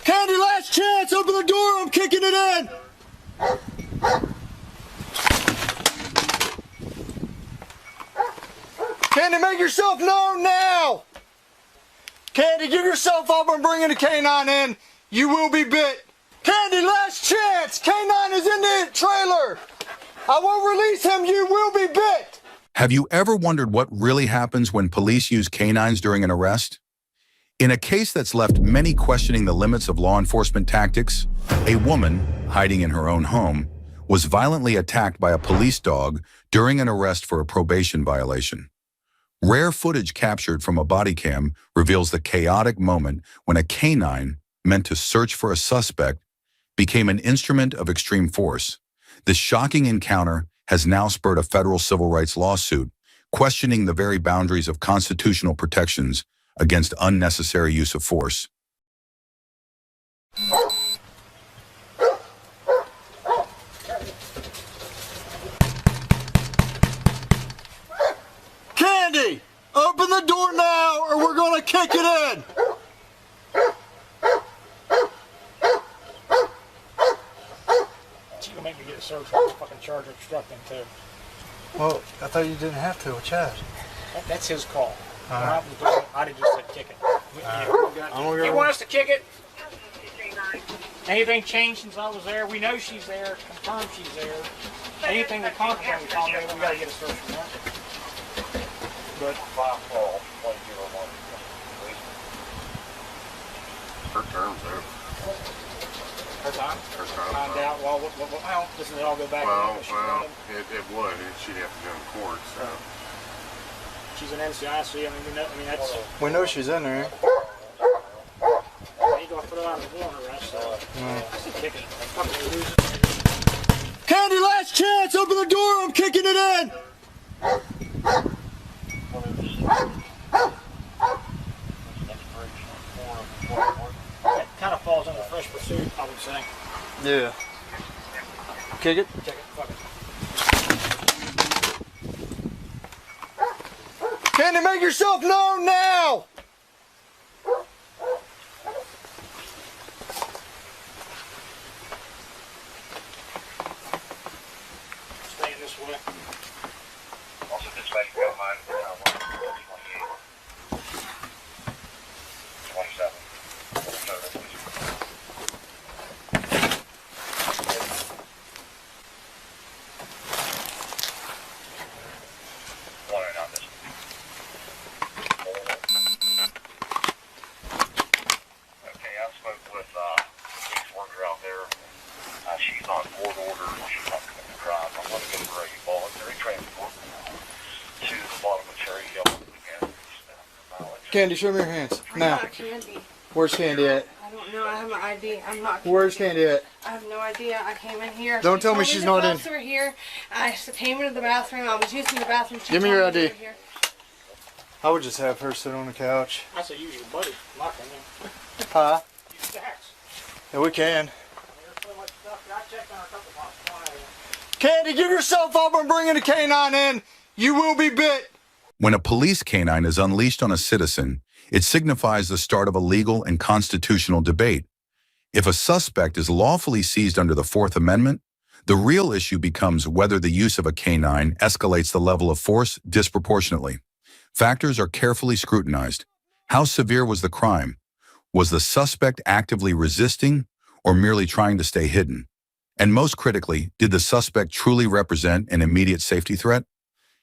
Candy, last chance! Open the door! I'm kicking it in! Candy, make yourself known now! Candy, give yourself up. I'm bringing the canine in. You will be bit. Candy, last chance! Canine is in the trailer! I won't release him. You will be bit! Have you ever wondered what really happens when police use canines during an arrest? In a case that's left many questioning the limits of law enforcement tactics, a woman, hiding in her own home, was violently attacked by a police dog during an arrest for a probation violation. Rare footage captured from a body cam reveals the chaotic moment when a canine, meant to search for a suspect, became an instrument of extreme force. This shocking encounter has now spurred a federal civil rights lawsuit, questioning the very boundaries of constitutional protections against unnecessary use of force. Candy, open the door now or we're gonna kick it in! She's gonna make me get a search warrant, fucking charge of obstructing too. Well, I thought you didn't have to with Chad. That's his call. All When right. I was doing it, I'd have just said kick it. You want us to kick it? Anything changed since I was there? We know she's there, confirmed she's there. Anything that contrary we found there, we gotta get a search warrant. But Her term's over. her time? Her term's Find over. out, well, doesn't it all go back to Well, what she wanted? it would. She'd have to go in court, so. She's an NCIC, I mean, that's, We know she's in there. you gotta put her out of the warrant arrest, so. I said kick it. Fucking lose. Candy, last chance! Open the door! I'm kicking it in! That kind of falls under fresh pursuit, I would say. Yeah. Kick it? Check it, fuck it. Candy, make yourself known now! Staying this way. Also, this way, you don't mind. 27. Okay, I spoke with the police worker out there. She's on board order. She's not going to drive. I'm going to give her a voluntary transport to the bottom of Cherry Hill. Candy, show me your hands. I'm Now. not Candy. Where's Candy at? I don't know. I have my ID. I'm not. Where's Candy at? I have no idea. I came in here. Don't She tell me told she's the not in. cops were here. I came into the bathroom. I was using the bathroom. She Give me told your they ID. were here. I would just have her sit on the couch. I say use your buddy, my opinion. Huh? Use stacks. Yeah, we can. There's so much stuff. I checked on her a couple times. Come on out here. Candy, give yourself up. I'm bringing the canine in. You will be bit. When a police canine is unleashed on a citizen, it signifies the start of a legal and constitutional debate. If a suspect is lawfully seized under the Fourth Amendment, the real issue becomes whether the use of a canine escalates the level of force disproportionately. Factors are carefully scrutinized. How severe was the crime? Was the suspect actively resisting or merely trying to stay hidden? And most critically, did the suspect truly represent an immediate safety threat?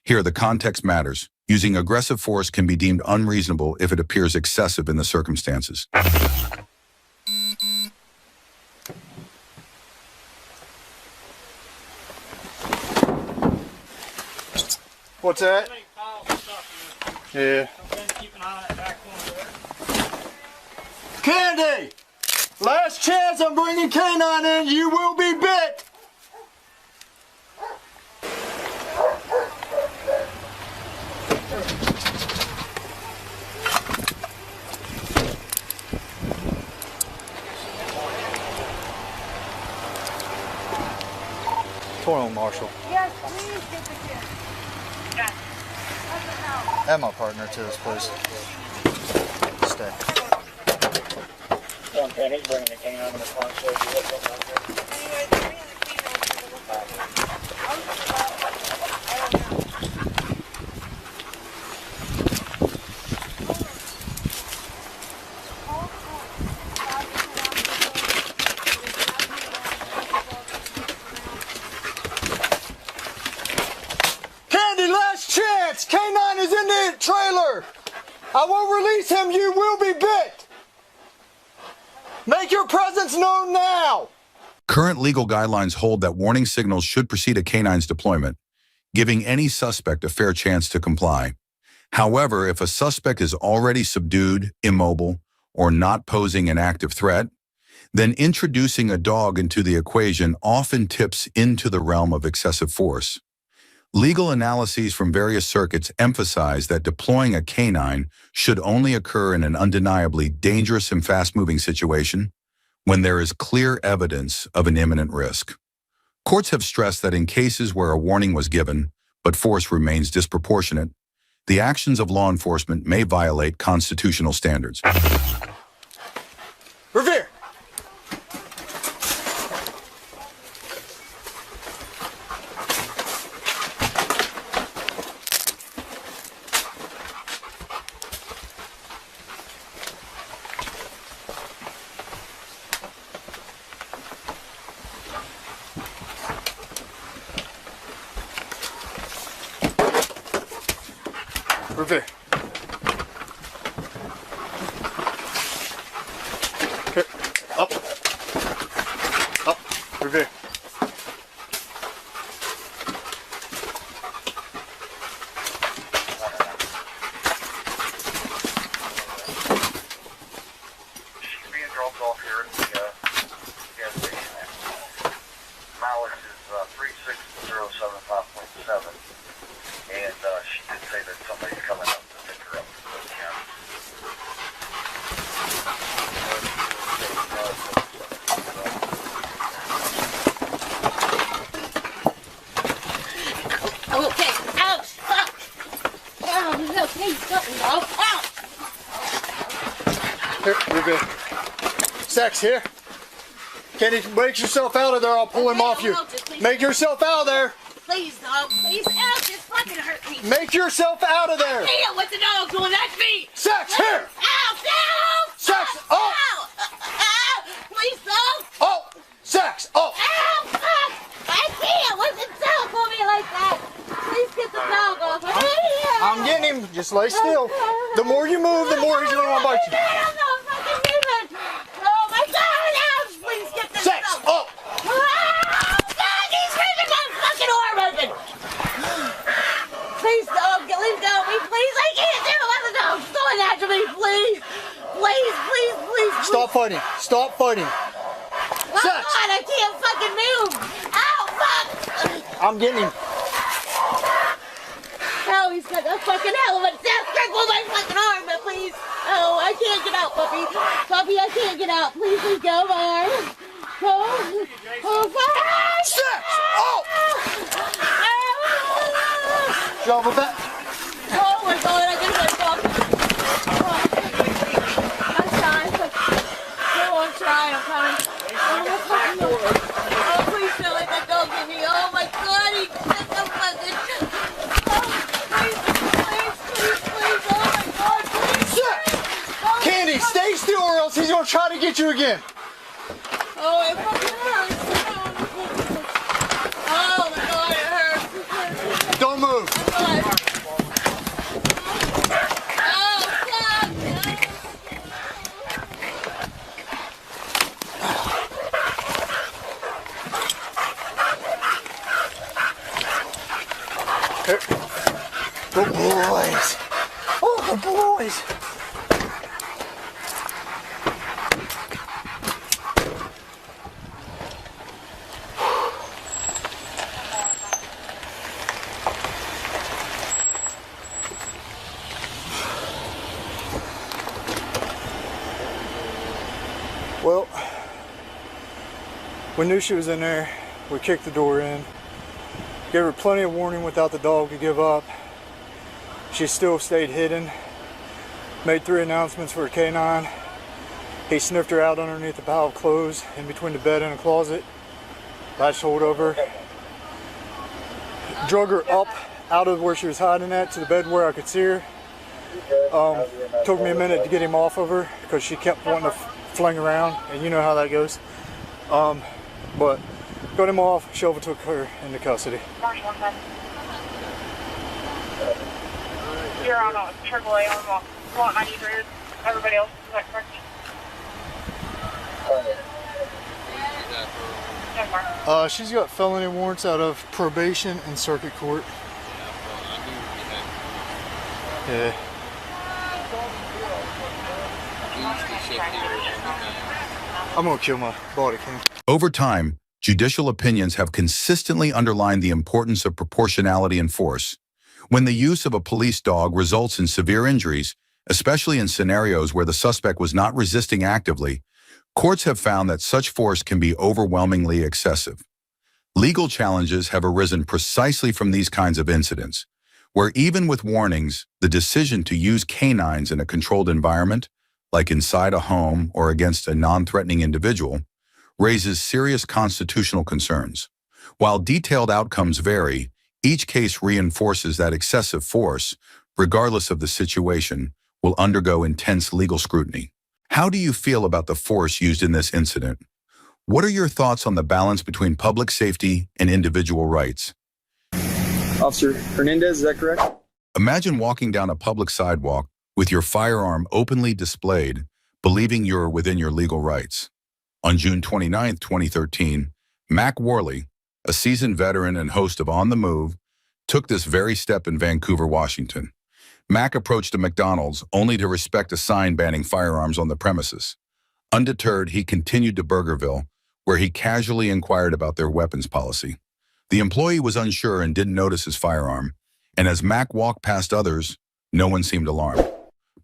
Here, the context matters. Using aggressive force can be deemed unreasonable if it appears excessive in the circumstances. What's that? Many piles of stuff here. Yeah. Something to keep an eye on that back corner there. Candy! Last chance. I'm bringing canine in. You will be bit. Toil Marshall. Yes, please get the kid. And my partner to this place. Stay. Okay, he's bringing the canine in the front, so if you look up right there. Candy, last chance! K9 is in the trailer! I won't release him, you will be bit! Make your presence known now! Current legal guidelines hold that warning signals should precede a canine's deployment, giving any suspect a fair chance to comply. However, if a suspect is already subdued, immobile, or not posing an active threat, then introducing a dog into the equation often tips into the realm of excessive force. Legal analyses from various circuits emphasize that deploying a canine should only occur in an undeniably dangerous and fast-moving situation when there is clear evidence of an imminent risk. Courts have stressed that in cases where a warning was given, but force remains disproportionate, the actions of law enforcement may violate constitutional standards. Revere! Revere. Okay. Up. Up. Revere. She's being dropped off here at the gas station. Mileage is 36075.7. And she did say that somebody's coming up to pick her up. Okay, ouch, fuck. Oh, no, please, don't, no, ouch. Here, Revere. Sex, here. Candy, make yourself out of there. I'll pull him off you. Make yourself out of there. Please, dog, please, ouch, it's fucking hurt me. Make yourself out of there. Hey, what the dog doing? That's me. Sex, here. Ow, ow. Sex, oh. Ow, ow, please, dog. Oh, sex, oh. Ow, fuck. I can't. What's the dog for me like that? Please get the dog off. I'm getting him. Just lay still. The more you move, the more he's going to bite you. I don't know if I can do it. Oh my God, ouch, please get this Sex, dog. oh. God, he's ripping my fucking arm open. Please, dog, leave go of me, please. I can't do it. Let the dog going after me, please. Please, please, please. Stop fighting. Stop fighting. Oh Sex. God, I can't fucking move. Ow, fuck. I'm getting him. Oh, he's got a fucking hell of a death grip on my fucking arm, but please. Oh, I can't get out, puppy. Puppy, I can't get out. Please, let go of my arm. Oh, oh, fuck. Sex, oh. Oh, Jump with that. oh my God, I can get fucked. I'm trying. No, I'm trying. I'm coming. Oh, my fucking God. Oh, please don't let that dog get me. Oh my God, he just so fucking. Oh, please, please, please, please. Oh my God, please. Sex. Oh, Candy, stay still or else he's going to try to get you again. oh, it fucking hurts. Oh my God, it hurts. Don't move. Oh, fuck. Here. Good boys. Oh, good boys. Well, we knew she was in there. We kicked the door in. Gave her plenty of warning without the dog to give up. She still stayed hidden. Made 3 announcements for a canine. He sniffed her out underneath the pile of clothes in between the bed and the closet. Latched hold of her. Drug her up out of where she was hiding at to the bed where I could see her. Took me a minute to get him off of her because she kept wanting to fling around, and you know how that goes. But got him off. Shovel took her into custody. March 110. You're on AAA on 193. Everybody else, is that correct? Yes, Mark. She's got felony warrants out of probation and circuit court. Yeah. I'm gonna kill my body cam. Over time, judicial opinions have consistently underlined the importance of proportionality in force. When the use of a police dog results in severe injuries, especially in scenarios where the suspect was not resisting actively, courts have found that such force can be overwhelmingly excessive. Legal challenges have arisen precisely from these kinds of incidents, where even with warnings, the decision to use canines in a controlled environment, like inside a home or against a non-threatening individual, raises serious constitutional concerns. While detailed outcomes vary, each case reinforces that excessive force, regardless of the situation, will undergo intense legal scrutiny. How do you feel about the force used in this incident? What are your thoughts on the balance between public safety and individual rights? Officer Hernandez, is that correct? Imagine walking down a public sidewalk with your firearm openly displayed, believing you're within your legal rights. On June 29, 2013, Mac Worley, a seasoned veteran and host of On the Move, took this very step in Vancouver, Washington. Mac approached a McDonald's only to respect a sign banning firearms on the premises. Undeterred, he continued to Burgerville, where he casually inquired about their weapons policy. The employee was unsure and didn't notice his firearm, and as Mac walked past others, no one seemed alarmed.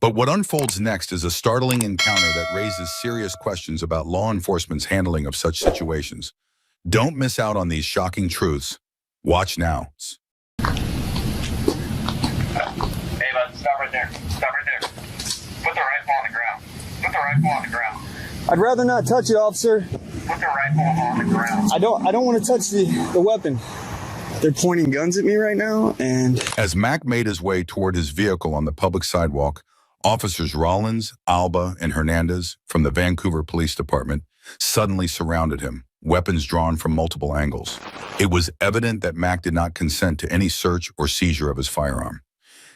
But what unfolds next is a startling encounter that raises serious questions about law enforcement's handling of such situations. Don't miss out on these shocking truths. Watch now. Hey, bud, stop right there. Stop right there. Put the rifle on the ground. Put the rifle on the ground. I'd rather not touch it, officer. Put the rifle on the ground. I don't want to touch the weapon. They're pointing guns at me right now, and As Mac made his way toward his vehicle on the public sidewalk, officers Rollins, Alba, and Hernandez from the Vancouver Police Department suddenly surrounded him, weapons drawn from multiple angles. It was evident that Mac did not consent to any search or seizure of his firearm.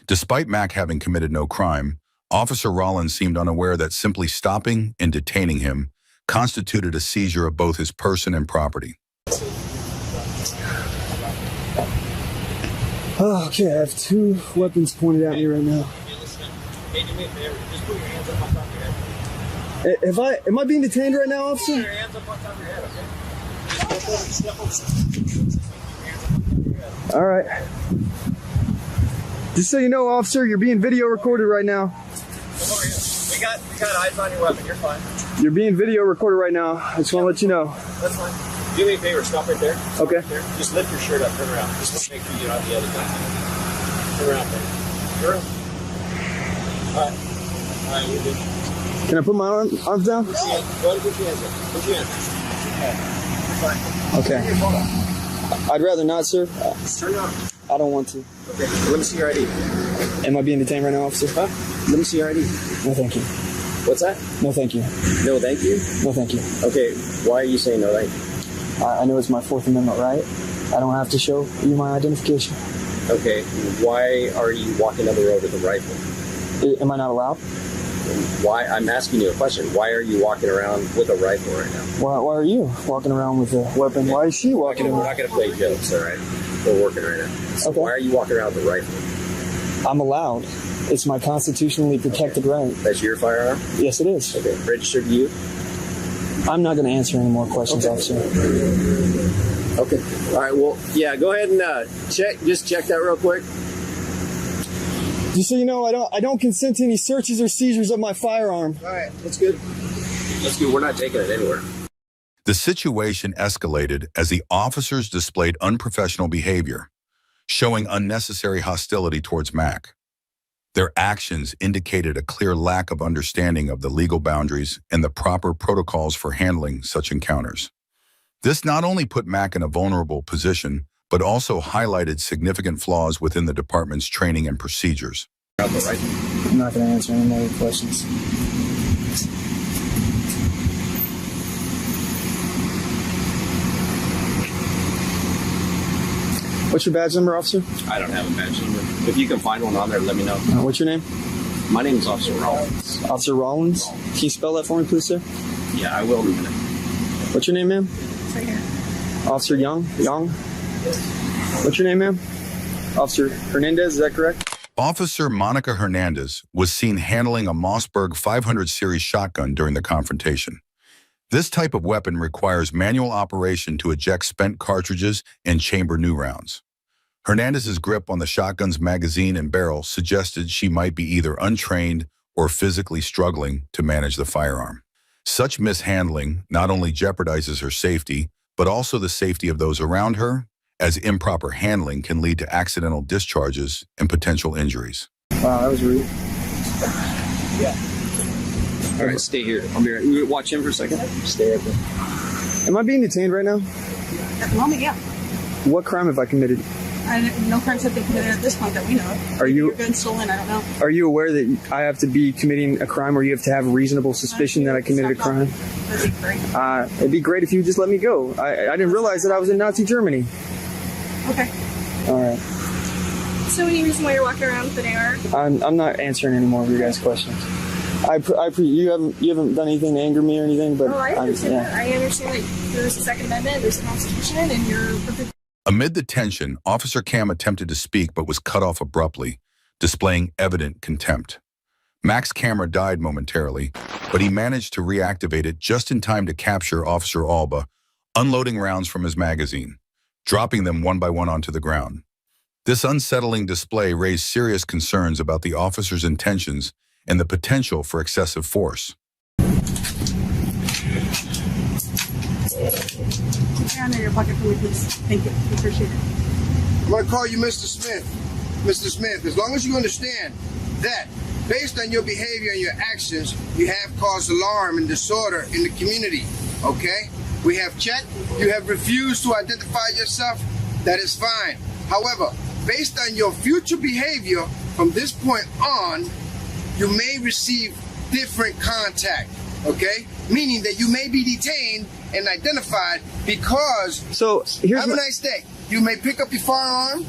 Despite Mac having committed no crime, Officer Rollins seemed unaware that simply stopping and detaining him constituted a seizure of both his person and property. oh, okay, I have two weapons pointed at me right now. Hey, do me a favor. Just put your hands up on top of your head. Am I being detained right now, Put officer? your hands up on top of your head, okay? Step over. All right. Just so you know, officer, you're being video recorded right now. Come over here. We got eyes on your weapon. You're fine. You're being video recorded right now. I just want to let you know. That's fine. Do me a favor. Stop right there. Okay. There. Just lift your shirt up. Turn around. Just make sure you're on the other side. Turn around, baby. Turn around. All right. All right, you're good. Can I put my arms down? Go ahead and put your hands up. Put your hands up. Okay. I'd rather not, sir. Just turn around. I don't want to. Okay. Let me see your ID. Am I being detained right now, officer? Huh? Let me see your ID. No, thank you. What's that? No, thank you. No, thank you. No, thank you. Okay. Why are you saying no, thank you? I know it's my Fourth Amendment right. I don't have to show you my identification. Okay. Why are you walking down the road with a rifle? Am I not allowed? Why? I'm asking you a question. Why are you walking around with a rifle right now? Why are you walking around with a weapon? Why is she walking We're around? not going to play jokes, all right? We're working right now. So Okay. why are you walking around with a rifle? I'm allowed. It's my constitutionally protected right. That's your firearm? Yes, it is. Okay. Registered to you? I'm not going to answer any more questions, officer. Okay. All right. Well, yeah. Go ahead and check. Just check that real quick. Just so you know, I don't consent to any searches or seizures of my firearm. All right. That's good. That's good. We're not taking it anywhere. The situation escalated as the officers displayed unprofessional behavior, showing unnecessary hostility towards Mac. Their actions indicated a clear lack of understanding of the legal boundaries and the proper protocols for handling such encounters. This not only put Mac in a vulnerable position, but also highlighted significant flaws within the department's training and procedures. I'm not going to answer any more questions. What's your badge number, officer? I don't have a badge number. If you can find one on there, let me know. What's your name? My name is Officer Rollins. Officer Rollins. Can you spell that for me, please, sir? Yeah, I will in a minute. What's your name, ma'am? Right here. Officer Young? What's your name, ma'am? Officer Hernandez, is that correct? Officer Monica Hernandez was seen handling a Mossberg 500 series shotgun during the confrontation. This type of weapon requires manual operation to eject spent cartridges and chamber new rounds. Hernandez's grip on the shotgun's magazine and barrel suggested she might be either untrained or physically struggling to manage the firearm. Such mishandling not only jeopardizes her safety, but also the safety of those around her, as improper handling can lead to accidental discharges and potential injuries. Wow, that was rude. All right, stay here. I'll be right. You watch him for a second. Stay right there. Am I being detained right now? At the moment, yeah. What crime have I committed? No crimes have been committed at this point that we know of. Are you- Your gun stolen? I don't know. Are you aware that I have to be committing a crime, or you have to have reasonable suspicion that I committed a crime? That'd be great. It'd be great if you just let me go. I didn't realize that I was in Nazi Germany. Okay. All right. So any reason why you're walking around with an AR? I'm not answering any more of your guys' questions. You haven't done anything to anger me or anything, but Oh, I understand yeah. that. I understand that there's a Second Amendment, there's a Constitution, and you're perfect. Amid the tension, Officer Cam attempted to speak but was cut off abruptly, displaying evident contempt. Mac's camera died momentarily, but he managed to reactivate it just in time to capture Officer Alba, unloading rounds from his magazine, dropping them one by one onto the ground. This unsettling display raised serious concerns about the officer's intentions and the potential for excessive force. Put your hand in your pocket for me, please. Thank you. Appreciate it. I'm going to call you Mr. Smith. Mr. Smith, as long as you understand that based on your behavior and your actions, you have caused alarm and disorder in the community, okay? We have checked. You have refused to identify yourself. That is fine. However, based on your future behavior from this point on, you may receive different contact, okay? Meaning that you may be detained and identified because, So here's have a nice day. You may pick up your firearm,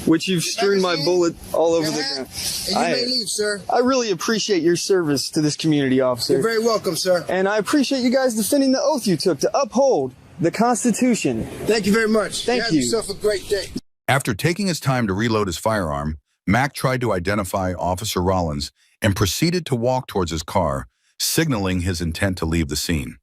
which you've strewn my bullet all over your the hat, ground. and you may leave, sir. I really appreciate your service to this community, officer. You're very welcome, sir. And I appreciate you guys defending the oath you took to uphold the Constitution. Thank you very much. Thank Have you. yourself a great day. After taking his time to reload his firearm, Mac tried to identify Officer Rollins and proceeded to walk towards his car, signaling his intent to leave the scene.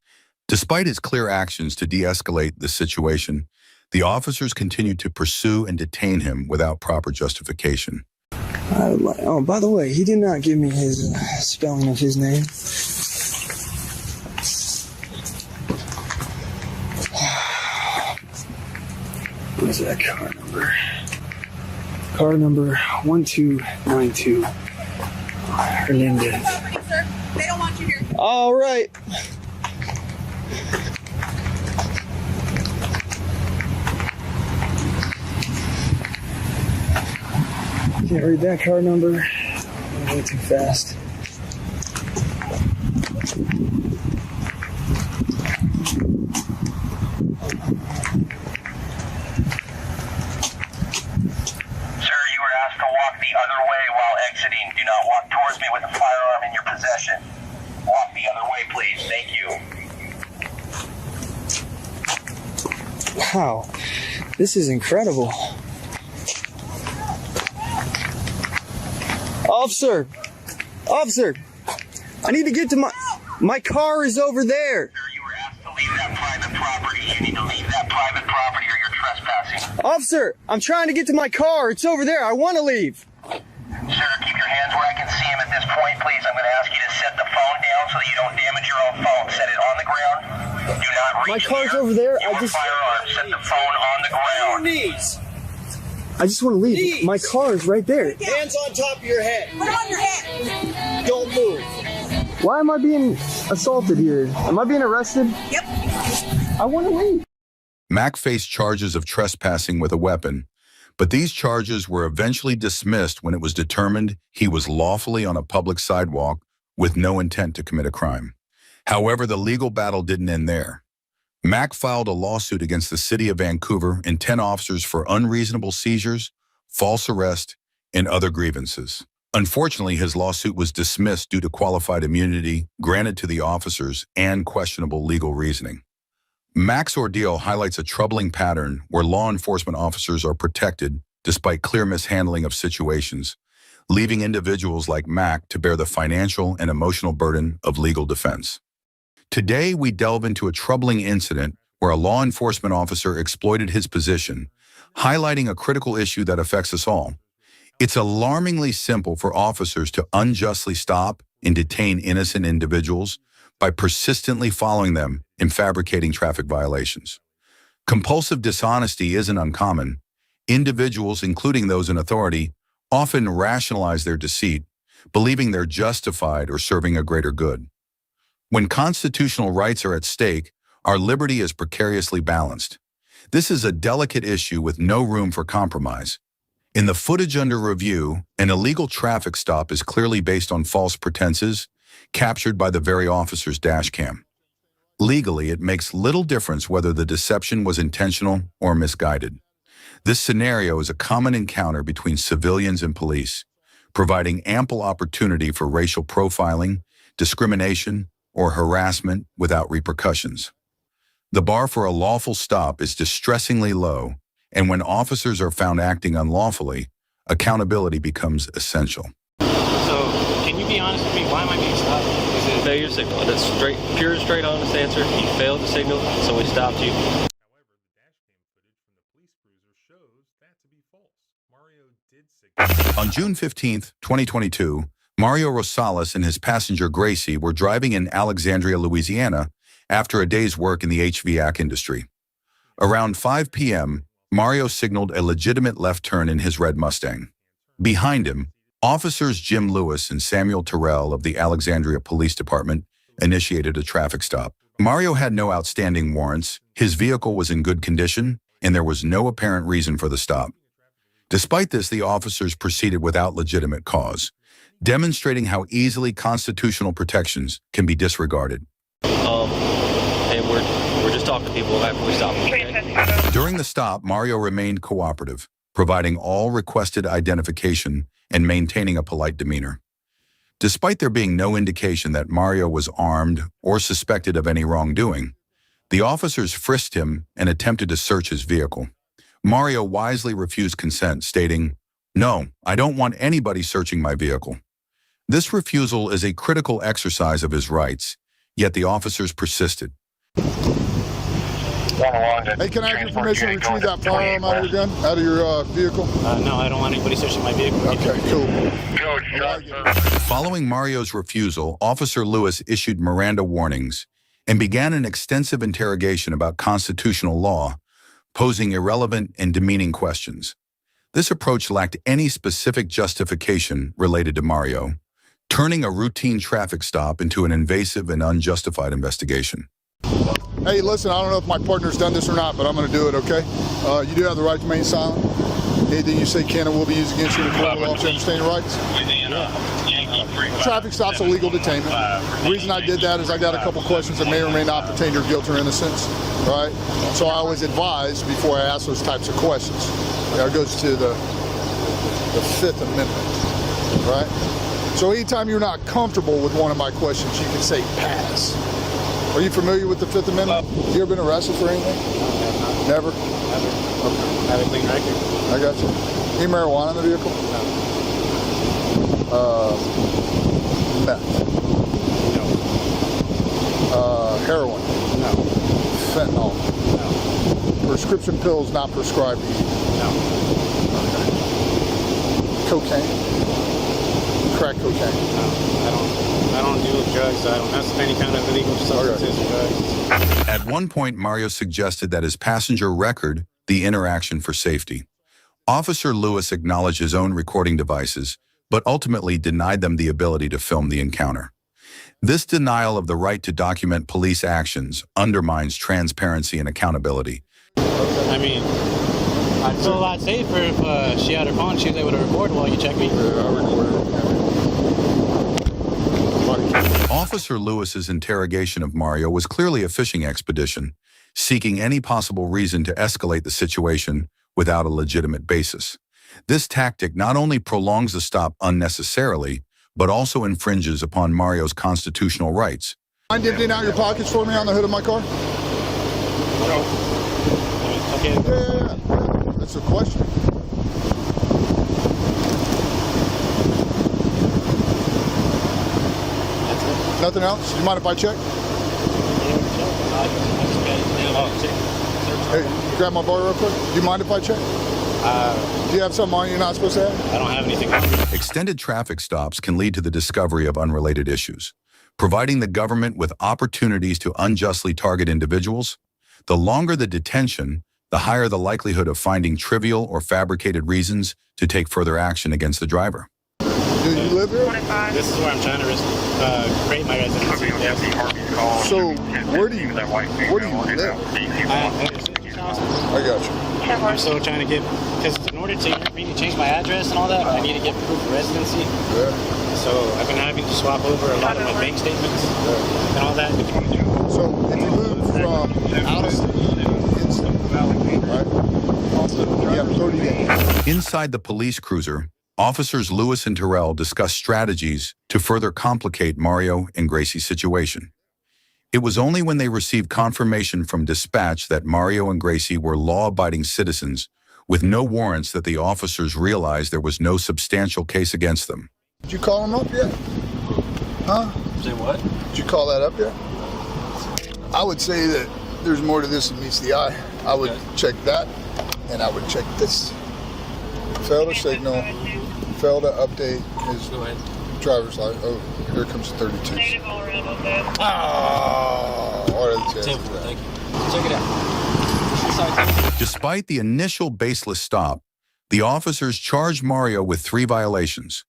Despite his clear actions to de-escalate the situation, the officers continued to pursue and detain him without proper justification. Oh, by the way, he did not give me his spelling of his name. Where's that car number? Car number 1292. Hernandez. Sir, they don't want you here. All right. Can't read that car number. I'm way too fast. Sir, you were asked to walk the other way while exiting. Do not walk towards me with a firearm in your possession. Walk the other way, please. Thank you. Wow, this is incredible. Officer! Officer! I need to get to my car is over there. Sir, you were asked to leave that private property. You need to leave that private property or you're trespassing. Officer, I'm trying to get to my car. It's over there. I want to leave. Sir, keep your hands where I can see them at this point, please. I'm going to ask you to set the phone down so that you don't damage your own phone. Set it on the ground. Do not reach My car's near over there. your firearm. Set the phone on the ground. I just want to leave. Please. My car is right there. Hands on top of your head. Put them on your head. Don't move. Why am I being assaulted here? Am I being arrested? Yep. I want to leave. Mack faced charges of trespassing with a weapon, but these charges were eventually dismissed when it was determined he was lawfully on a public sidewalk with no intent to commit a crime. However, the legal battle didn't end there. Mack filed a lawsuit against the city of Vancouver and 10 officers for unreasonable seizures, false arrest, and other grievances. Unfortunately, his lawsuit was dismissed due to qualified immunity granted to the officers and questionable legal reasoning. Mack's ordeal highlights a troubling pattern where law enforcement officers are protected despite clear mishandling of situations, leaving individuals like Mack to bear the financial and emotional burden of legal defense. Today, we delve into a troubling incident where a law enforcement officer exploited his position, highlighting a critical issue that affects us all. It's alarmingly simple for officers to unjustly stop and detain innocent individuals by persistently following them and fabricating traffic violations. Compulsive dishonesty isn't uncommon. Individuals, including those in authority, often rationalize their deceit, believing they're justified or serving a greater good. When constitutional rights are at stake, our liberty is precariously balanced. This is a delicate issue with no room for compromise. In the footage under review, an illegal traffic stop is clearly based on false pretenses, captured by the very officer's dashcam. Legally, it makes little difference whether the deception was intentional or misguided. This scenario is a common encounter between civilians and police, providing ample opportunity for racial profiling, discrimination, or harassment without repercussions. The bar for a lawful stop is distressingly low, and when officers are found acting unlawfully, accountability becomes essential. So, can you be honest with me? Why am I being stopped? Is it failure to signal? That's straight, pure, straight honest answer. You failed to signal, so we stopped you. However, the dash cam footage from the police cruiser shows that to be false. Mario did signal. On June 15th, 2022, Mario Rosales and his passenger Gracie were driving in Alexandria, Louisiana, after a day's work in the HVAC industry. Around 5 p.m., Mario signaled a legitimate left turn in his red Mustang. Behind him, officers Jim Lewis and Samuel Terrell of the Alexandria Police Department initiated a traffic stop. Mario had no outstanding warrants, his vehicle was in good condition, and there was no apparent reason for the stop. Despite this, the officers proceeded without legitimate cause, demonstrating how easily constitutional protections can be disregarded. And we're just talking to people after we stop them. Okay? During the stop, Mario remained cooperative, providing all requested identification and maintaining a polite demeanor. Despite there being no indication that Mario was armed or suspected of any wrongdoing, the officers frisked him and attempted to search his vehicle. Mario wisely refused consent, stating, "No, I don't want anybody searching my vehicle." This refusal is a critical exercise of his rights, yet the officers persisted. Hey, can I have your permission to retrieve that firearm out of your gun, out of your vehicle? No, I don't want anybody searching my vehicle. Okay, cool. Following Mario's refusal, Officer Lewis issued Miranda warnings and began an extensive interrogation about constitutional law, posing irrelevant and demeaning questions. This approach lacked any specific justification related to Mario, turning a routine traffic stop into an invasive and unjustified investigation. Hey, listen, I don't know if my partner's done this or not, but I'm going to do it, okay? You do have the right to remain silent. Anything you say can and will be used against you in a court of law to understand your rights. Traffic stop's a legal detainment. The reason I did that is I got a couple questions that may or may not pertain to your guilt or innocence, right? So I always advise before I ask those types of questions. It goes to the Fifth Amendment, right? So anytime you're not comfortable with one of my questions, you can say pass. Are you familiar with the Fifth Amendment? You ever been arrested for anything? Never? Never. Okay. Have a clean record. I got you. Any marijuana in the vehicle? No. Meth? No. Heroin? No. Fentanyl? No. Prescription pills not prescribed to you? No. Okay. Cocaine? Crack cocaine? No, I don't do drugs. I don't have any kind of illegal substances or drugs. At one point, Mario suggested that his passenger record the interaction for safety. Officer Lewis acknowledged his own recording devices, but ultimately denied them the ability to film the encounter. This denial of the right to document police actions undermines transparency and accountability. I mean, I'd feel a lot safer if she had her phone, she was able to record while you check me. Officer Lewis's interrogation of Mario was clearly a fishing expedition, seeking any possible reason to escalate the situation without a legitimate basis. This tactic not only prolongs the stop unnecessarily, but also infringes upon Mario's constitutional rights. Mind emptying out your pockets for me on the hood of my car? Okay. Yeah. That's a question. Nothing else? You mind if I check? Hey, grab my bar real quick. Do you mind if I check? Do you have something on you're not supposed to have? I don't have anything on me. Extended traffic stops can lead to the discovery of unrelated issues, providing the government with opportunities to unjustly target individuals. The longer the detention, the higher the likelihood of finding trivial or fabricated reasons to take further action against the driver. Do you live here? This is where I'm trying to create my residency. Yes. So where do you live? I got you. I'm still trying to get, because in order to me to change my address and all that, I need to get proof of residency. Yeah. So I've been having to swap over a lot of my bank statements and all that. So if you move from out of state, right? You have 30 days. Inside the police cruiser, Officers Lewis and Terrell discussed strategies to further complicate Mario and Gracie's situation. It was only when they received confirmation from dispatch that Mario and Gracie were law-abiding citizens with no warrants that the officers realized there was no substantial case against them. Did you call them up yet? Huh? Say what? Did you call that up yet? I would say that there's more to this than meets the eye. I would check that, and I would check this. Fail to signal, fail to update his driver's license. Oh, here comes 32. Oh, what are the chances of that? Thank you. Check it out. Despite the initial baseless stop, the officers charged Mario with 3 violations: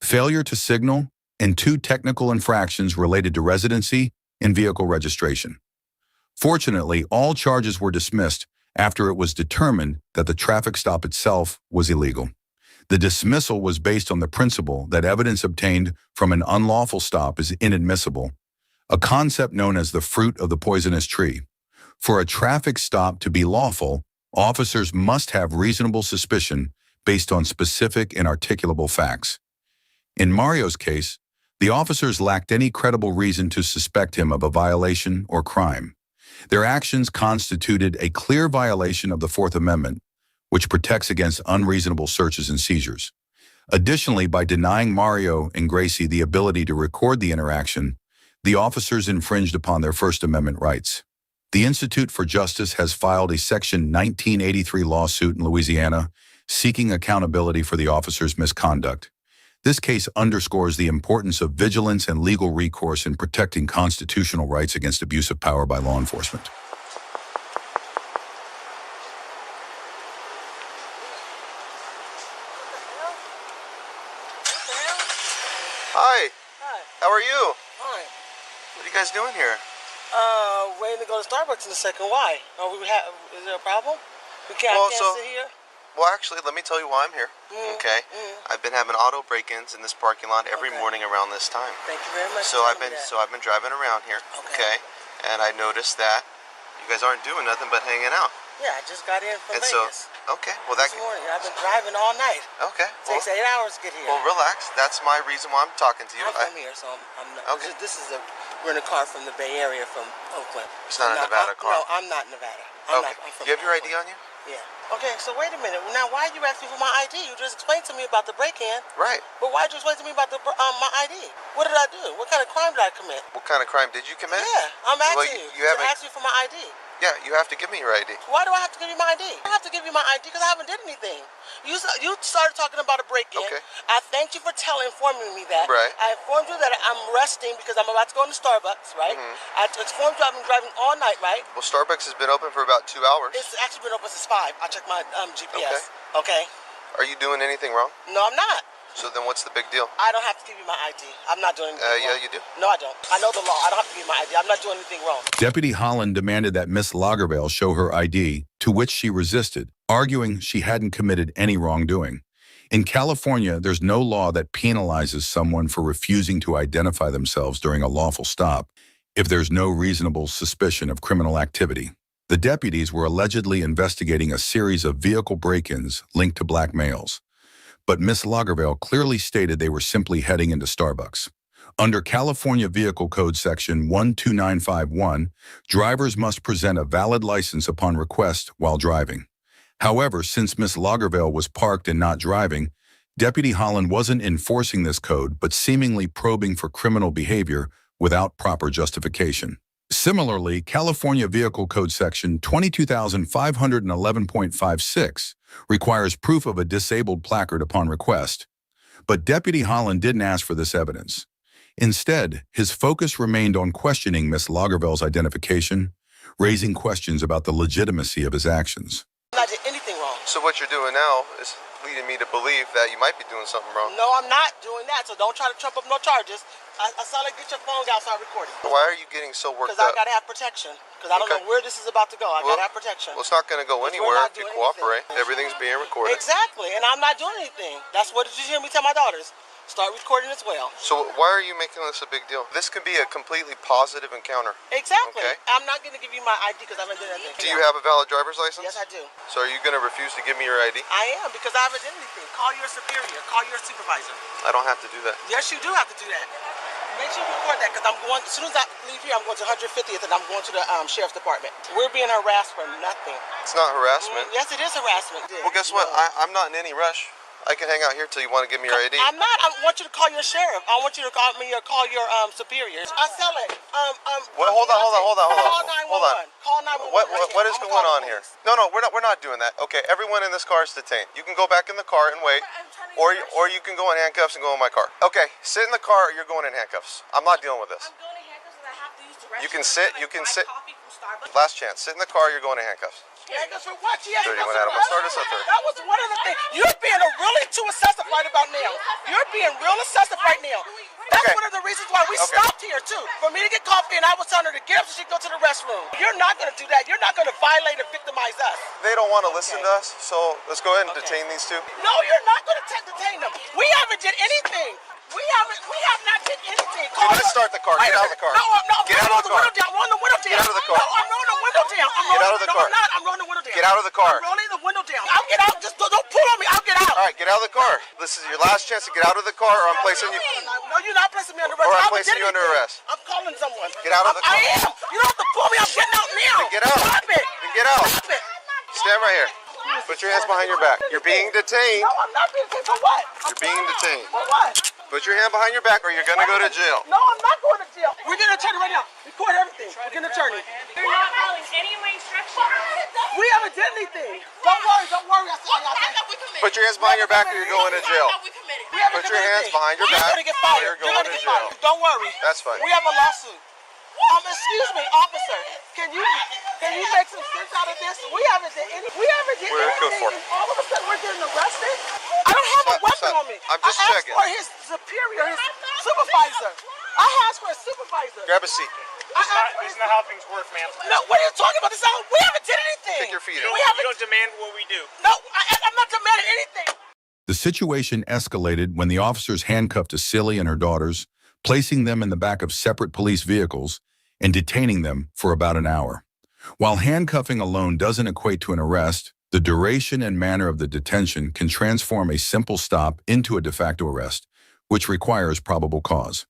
failure to signal and 2 technical infractions related to residency and vehicle registration. Fortunately, all charges were dismissed after it was determined that the traffic stop itself was illegal. The dismissal was based on the principle that evidence obtained from an unlawful stop is inadmissible, a concept known as the fruit of the poisonous tree. For a traffic stop to be lawful, officers must have reasonable suspicion based on specific and articulable facts. In Mario's case, the officers lacked any credible reason to suspect him of a violation or crime. Their actions constituted a clear violation of the Fourth Amendment, which protects against unreasonable searches and seizures. Additionally, by denying Mario and Gracie the ability to record the interaction, the officers infringed upon their First Amendment rights. The Institute for Justice has filed a Section 1983 lawsuit in Louisiana seeking accountability for the officers' misconduct. This case underscores the importance of vigilance and legal recourse in protecting constitutional rights against abuse of power by law enforcement. Hi. Hi. How are you? Fine. What are you guys doing here? Waiting to go to Starbucks in a second. Why? Is there a problem? I can't sit here? Well, actually, let me tell you why I'm here. Okay? I've been having auto break-ins in this parking lot every morning around this time. Thank you very much. So I've been driving around here. Okay? And I noticed that you guys aren't doing nothing but hanging out. Yeah, I just got in from And Vegas. Okay. Well, that. This morning. I've been driving all night. Okay. It takes 8 hours to get here. Well, relax. That's my reason why I'm talking to you. I'm from here, so I'm not. Okay. We're in a car from the Bay Area, from Oakland. It's not a Nevada car. No, I'm not Nevada. I'm from You have your Oakland. ID on you? Yeah. Okay, so wait a minute. Now, why you asking for my ID? You just explained to me about the break-in. Right. But why did you explain to me about the my ID? What did I do? What kind of crime did I commit? What kind of crime did you commit? Yeah, I'm asking you. haven't. Ask me for my ID. Yeah, you have to give me your ID. Why do I have to give you my ID? I have to give you my ID because I haven't did anything. You started talking about a break-in. Okay. I thanked you for informing me that. Right. I informed you that I'm resting because I'm about to go into Starbucks, right? I informed you I've been driving all night, right? Well, Starbucks has been open for about 2 hours. It's actually been open since 5. I checked my GPS. Okay. Are you doing anything wrong? No, I'm not. So then what's the big deal? I don't have to give you my ID. I'm not doing anything wrong. Yeah, you do. No, I don't. I know the law. I don't have to give you my ID. I'm not doing anything wrong. Deputy Holland demanded that Miss Lagervale show her ID, to which she resisted, arguing she hadn't committed any wrongdoing. In California, there's no law that penalizes someone for refusing to identify themselves during a lawful stop if there's no reasonable suspicion of criminal activity. The deputies were allegedly investigating a series of vehicle break-ins linked to black males. But Miss Lagervale clearly stated they were simply heading into Starbucks. Under California Vehicle Code Section 12951, drivers must present a valid license upon request while driving. However, since Miss Lagervale was parked and not driving, Deputy Holland wasn't enforcing this code but seemingly probing for criminal behavior without proper justification. Similarly, California Vehicle Code Section 22,511.56 requires proof of a disabled placard upon request, but Deputy Holland didn't ask for this evidence. Instead, his focus remained on questioning Miss Lagervale's identification, raising questions about the legitimacy of his actions. I did anything wrong. So what you're doing now is leading me to believe that you might be doing something wrong. No, I'm not doing that, so don't try to trump up no charges. I saw like get your phone out, start recording. Why are you getting so worked up? Because I gotta have protection. Because I don't know where this is about to go. I gotta have protection. Well, it's not gonna go anywhere if you cooperate. Everything's being recorded. Exactly, and I'm not doing anything. That's what did you hear me tell my daughters? Start recording as well. So why are you making this a big deal? This could be a completely positive encounter. Exactly. Okay. I'm not going to give you my ID because I haven't done anything. Do you have a valid driver's license? Yes, I do. So are you going to refuse to give me your ID? I am, because I haven't done anything. Call your superior. Call your supervisor. I don't have to do that. Yes, you do have to do that. Make sure you record that, because I'm going, as soon as I leave here, I'm going to 150th and I'm going to the Sheriff's Department. We're being harassed for nothing. It's not harassment. Yes, it is harassment. Well, guess what? I'm not in any rush. I can hang out here till you want to give me your ID. I'm not. I want you to call your sheriff. I want you to call me or call your superiors. I sell it. Well, hold on. Call 911. Call 911. What is going on here? No, we're not doing that. Okay, everyone in this car is detained. You can go back in the car and wait, or you can go in handcuffs and go in my car. Okay, sit in the car or you're going in handcuffs. I'm not dealing with this. I'm going in handcuffs because I have to use the restroom. You can sit. Last chance. Sit in the car, you're going in handcuffs. Handcuffs for what? 31 Animal. Start us up there. That was one of the things. You're being really too excessive right about now. You're being real excessive right now. That's one of the reasons why we stopped here too. For me to get coffee and I was telling her to get up so she could go to the restroom. You're not going to do that. You're not going to violate and victimize us. They don't want to listen to us, so let's go ahead and detain these two. No, you're not going to detain them. We haven't did anything. We have not did anything. You're going to start the car. Get out of the car. No, Get out of the car. Roll the window down. Get out of the car. No, I'm rolling the window down. Get out of the car. No, I'm not. I'm rolling the window down. Get out of the car. I'm rolling the window down. I'll get out. Just don't pull on me. I'll get out. All right, get out of the car. This is your last chance to get out of the car, or I'm placing you. No, you're not placing me under arrest. Or I'm placing you under arrest. I'm calling someone. Get out of the car. I am. You don't have to pull me. I'm getting out now. Then get out. Stop it. Then get out. Stop it. Stand right here. Put your hands behind your back. You're being detained. No, I'm not being detained. For what? You're being detained. For what? Put your hand behind your back or you're going to go to jail. No, I'm not going to jail. We're getting an attorney right now. Record everything. We're getting an attorney. You're not following any of my instructions. We haven't done anything. Don't worry. I saw y'all. Put your hands behind your back or you're going to jail. We haven't Put done your hands anything. behind your You're back gonna get or fired. you're You're going gonna to get jail. fired. Don't worry. That's fine. We have a lawsuit. Excuse me, officer. Can you make some sense out of this? We haven't did anything. We're good for it. And all of a sudden we're getting arrested. I don't have a weapon on me. I'm just checking. I asked for his superior, his supervisor. I asked for a supervisor. Grab a seat. This is not how things work, ma'am. No, what are you talking about? We haven't did anything. Take your feet up. You don't demand what we do. No, I'm not demanding anything. The situation escalated when the officers handcuffed Acili and her daughters, placing them in the back of separate police vehicles and detaining them for about an hour. While handcuffing alone doesn't equate to an arrest, the duration and manner of the detention can transform a simple stop into a de facto arrest, which requires probable cause.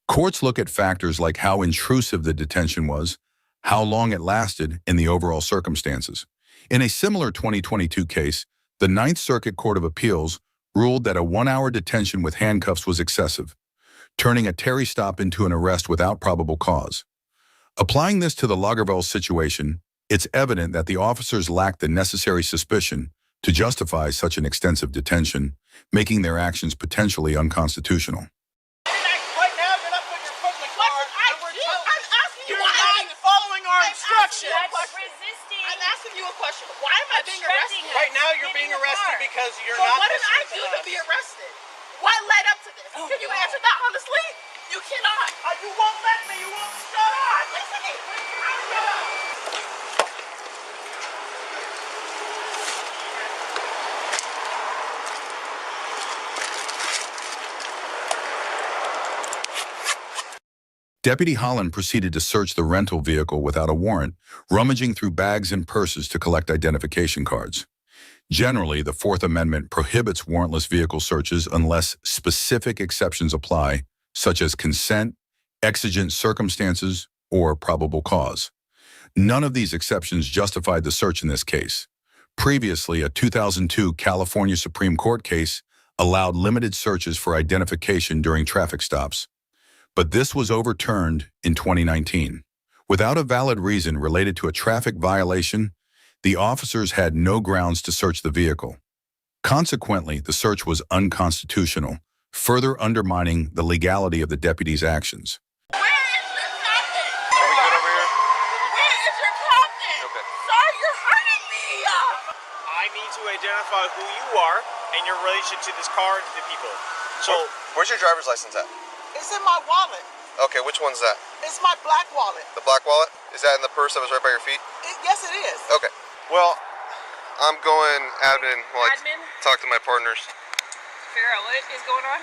Courts look at factors like how intrusive the detention was, how long it lasted, and the overall circumstances. In a similar 2022 case, the Ninth Circuit Court of Appeals ruled that a 1-hour detention with handcuffs was excessive, turning a Terry stop into an arrest without probable cause. Applying this to the Lagervale situation, it's evident that the officers lacked the necessary suspicion to justify such an extensive detention, making their actions potentially unconstitutional. Right now, you're not putting your foot in the car. I'm asking you why. You're not following our obstruction. Resisting. I'm asking you a question. Why am I being arrested? Right now, you're being arrested because you're So not. what did I do to be arrested? What led up to this? Can you answer that honestly? You cannot. You won't let me. You won't shut up. Listen to me. Shut up. Deputy Holland proceeded to search the rental vehicle without a warrant, rummaging through bags and purses to collect identification cards. Generally, the Fourth Amendment prohibits warrantless vehicle searches unless specific exceptions apply, such as consent, exigent circumstances, or probable cause. None of these exceptions justified the search in this case. Previously, a 2002 California Supreme Court case allowed limited searches for identification during traffic stops. But this was overturned in 2019. Without a valid reason related to a traffic violation, the officers had no grounds to search the vehicle. Consequently, the search was unconstitutional, further undermining the legality of the deputy's actions. Where is your captain? Where is your captain? Okay. Sir, you're hurting me. I need to identify who you are and your relation to this car and to the people. So, Where's your driver's license at? It's in my wallet. Okay, which one's that? It's my black wallet. The black wallet? Is that in the purse that was right by your feet? Yes, it is. Okay. Well, I'm going admin while I talk to my partners. Figure out what is going on.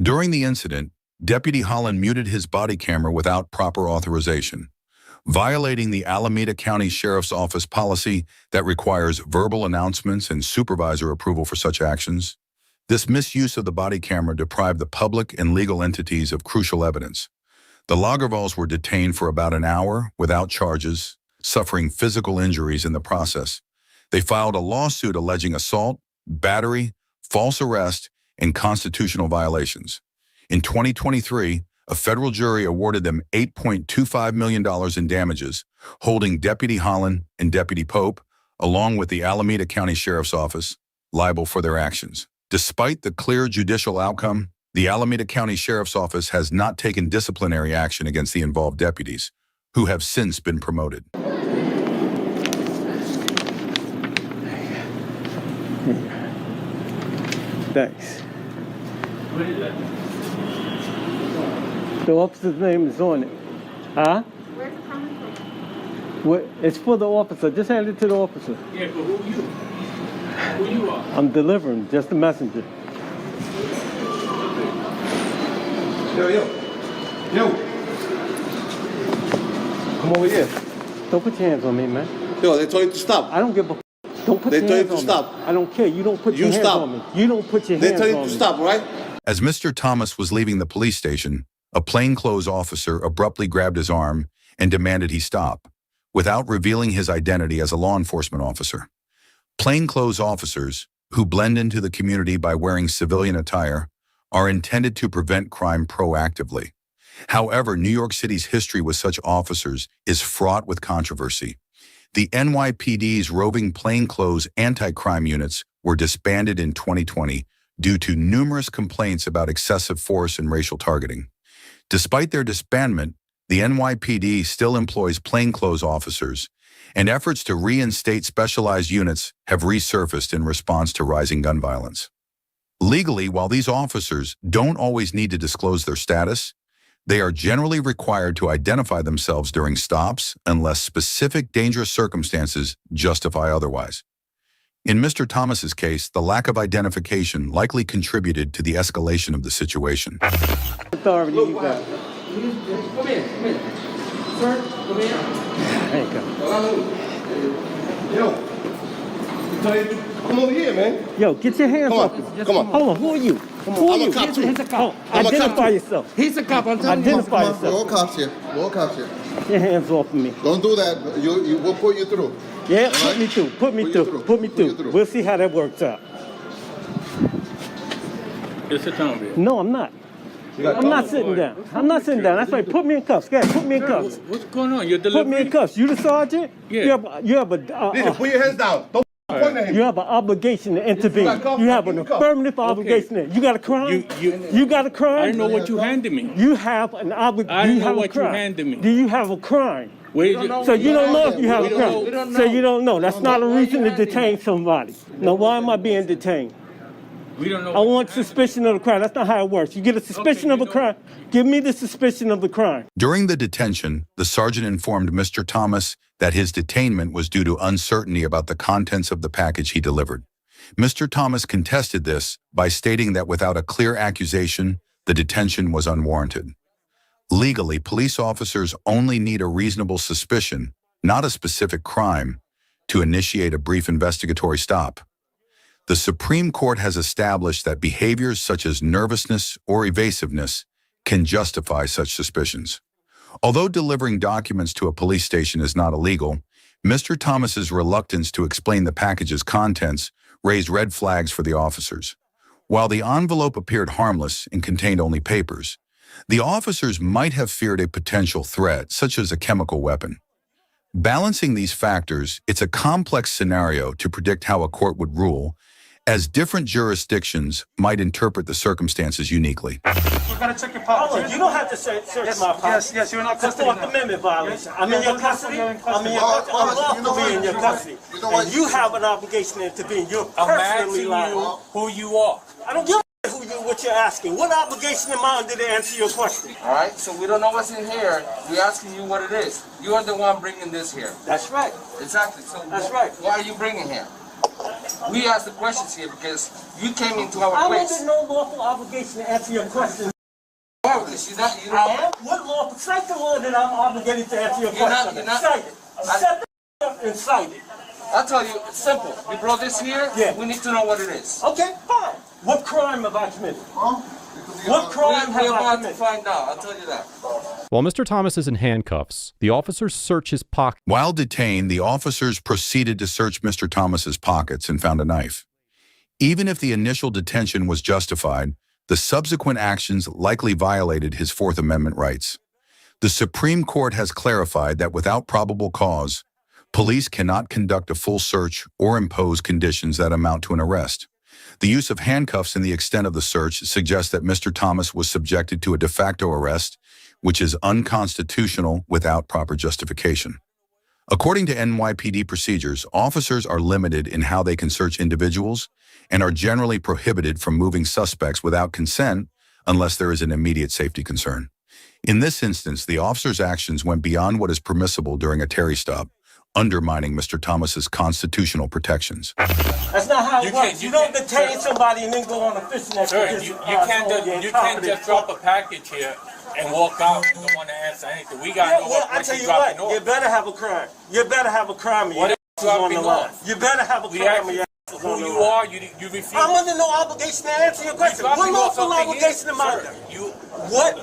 During the incident, Deputy Holland muted his body camera without proper authorization, violating the Alameda County Sheriff's Office policy that requires verbal announcements and supervisor approval for such actions. This misuse of the body camera deprived the public and legal entities of crucial evidence. The Lagervalds were detained for about an hour without charges, suffering physical injuries in the process. They filed a lawsuit alleging assault, battery, false arrest, and constitutional violations. In 2023, a federal jury awarded them $8.25 million in damages, holding Deputy Holland and Deputy Pope, along with the Alameda County Sheriff's Office, liable for their actions. Despite the clear judicial outcome, the Alameda County Sheriff's Office has not taken disciplinary action against the involved deputies, who have since been promoted. Thanks. The officer's name is on it. Huh? Where's it coming from? What? It's for the officer. Just hand it to the officer. Yeah, but who you? Who you are? I'm delivering, just a messenger. Yo. Come over here. Don't put your hands on me, man. Yo, they told you to stop. I don't give a. Don't put They your told you hands to on stop. me. I don't care. You don't put You your hands stop. on me. You don't put your They hands on told me. you to stop, right? As Mr. Thomas was leaving the police station, a plainclothes officer abruptly grabbed his arm and demanded he stop, without revealing his identity as a law enforcement officer. Plainclothes officers, who blend into the community by wearing civilian attire, are intended to prevent crime proactively. However, New York City's history with such officers is fraught with controversy. The NYPD's roving plainclothes anti-crime units were disbanded in 2020 due to numerous complaints about excessive force and racial targeting. Despite their disbandment, the NYPD still employs plainclothes officers, and efforts to reinstate specialized units have resurfaced in response to rising gun violence. Legally, while these officers don't always need to disclose their status, they are generally required to identify themselves during stops unless specific dangerous circumstances justify otherwise. In Mr. Thomas's case, the lack of identification likely contributed to the escalation of the situation. Authority you got. Come in. Sir, come in. There you go. Yo, come over here, man. Yo, get your hands Come off on, me. come on. Hold on, who are you? Who are I'm a you? cop too. He's a cop. I'm a Identify cop too. yourself. He's a cop. I'm telling you. Identify yourself. We're all cops here. We're all cops here. Get your hands off of me. Don't do that. We'll put you through. Yeah, All put right? me through. Put me Put you through. through. Put me Put you through. through. We'll see how that works out. It's a Tommy. No, I'm not. I'm not sitting down. I'm not sitting down. That's right. Put me in cuffs. Go ahead. Put me in cuffs. What's going on? You're Put me in delivering. cuffs. You the sergeant? Yeah. You have a Put your hands down. Don't point at him. you have an obligation to intervene. You have an affirmative obligation. You got a crime? You got a crime? I didn't know what you handed me. You have an obligation. I didn't know what you handed me. Do you have a crime? So you don't know if you have a crime. So you don't know. That's not a reason to detain somebody. Now, why am I being detained? We don't know. I want suspicion of the crime. That's not how it works. You get a suspicion of a crime. Give me the suspicion of the crime. During the detention, the sergeant informed Mr. Thomas that his detainment was due to uncertainty about the contents of the package he delivered. Mr. Thomas contested this by stating that without a clear accusation, the detention was unwarranted. Legally, police officers only need a reasonable suspicion, not a specific crime, to initiate a brief investigatory stop. The Supreme Court has established that behaviors such as nervousness or evasiveness can justify such suspicions. Although delivering documents to a police station is not illegal, Mr. Thomas's reluctance to explain the package's contents raised red flags for the officers. While the envelope appeared harmless and contained only papers, the officers might have feared a potential threat, such as a chemical weapon. Balancing these factors, it's a complex scenario to predict how a court would rule, as different jurisdictions might interpret the circumstances uniquely. You gotta check your pockets. You don't have to search my pocket. Yes, you're not That's custody. Fourth Amendment violation. I'm in your custody. I'm lawfully in your custody. And you have an obligation to intervene. You're personally liable. Who you are. I don't give a what you're asking. What obligation am I under to answer your question? All right, so we don't know what's in here. We're asking you what it is. You are the one bringing this here. That's right. Exactly. So that's right. Why are you bringing here? We asked the questions here because you came into our I'm place. under no lawful obligation to answer your question. Why? Because you I am? What law? Cite the law that I'm obligated to answer your question. Cite it. Set the and cite it. I'll tell you, it's simple. You brought this here, we need to know what it is. Okay, fine. What crime have I committed? What crime have I committed? To find out, I'll tell you that. While Mr. Thomas is in handcuffs, the officers search his pocket. While detained, the officers proceeded to search Mr. Thomas's pockets and found a knife. Even if the initial detention was justified, the subsequent actions likely violated his Fourth Amendment rights. The Supreme Court has clarified that without probable cause, police cannot conduct a full search or impose conditions that amount to an arrest. The use of handcuffs in the extent of the search suggests that Mr. Thomas was subjected to a de facto arrest, which is unconstitutional without proper justification. According to NYPD procedures, officers are limited in how they can search individuals and are generally prohibited from moving suspects without consent unless there is an immediate safety concern. In this instance, the officer's actions went beyond what is permissible during a Terry stop, undermining Mr. Thomas's constitutional protections. That's not how it works. You don't detain somebody and then go on a fishing expedition. You can't just drop a package here and walk out. You don't want to answer anything. We got to know what I tell you what, you better have a crime. You better have a crime. What is on the line. You better have a crime. Who you are, you refuse. I'm under no obligation to answer your question. What lawful obligation am I under? What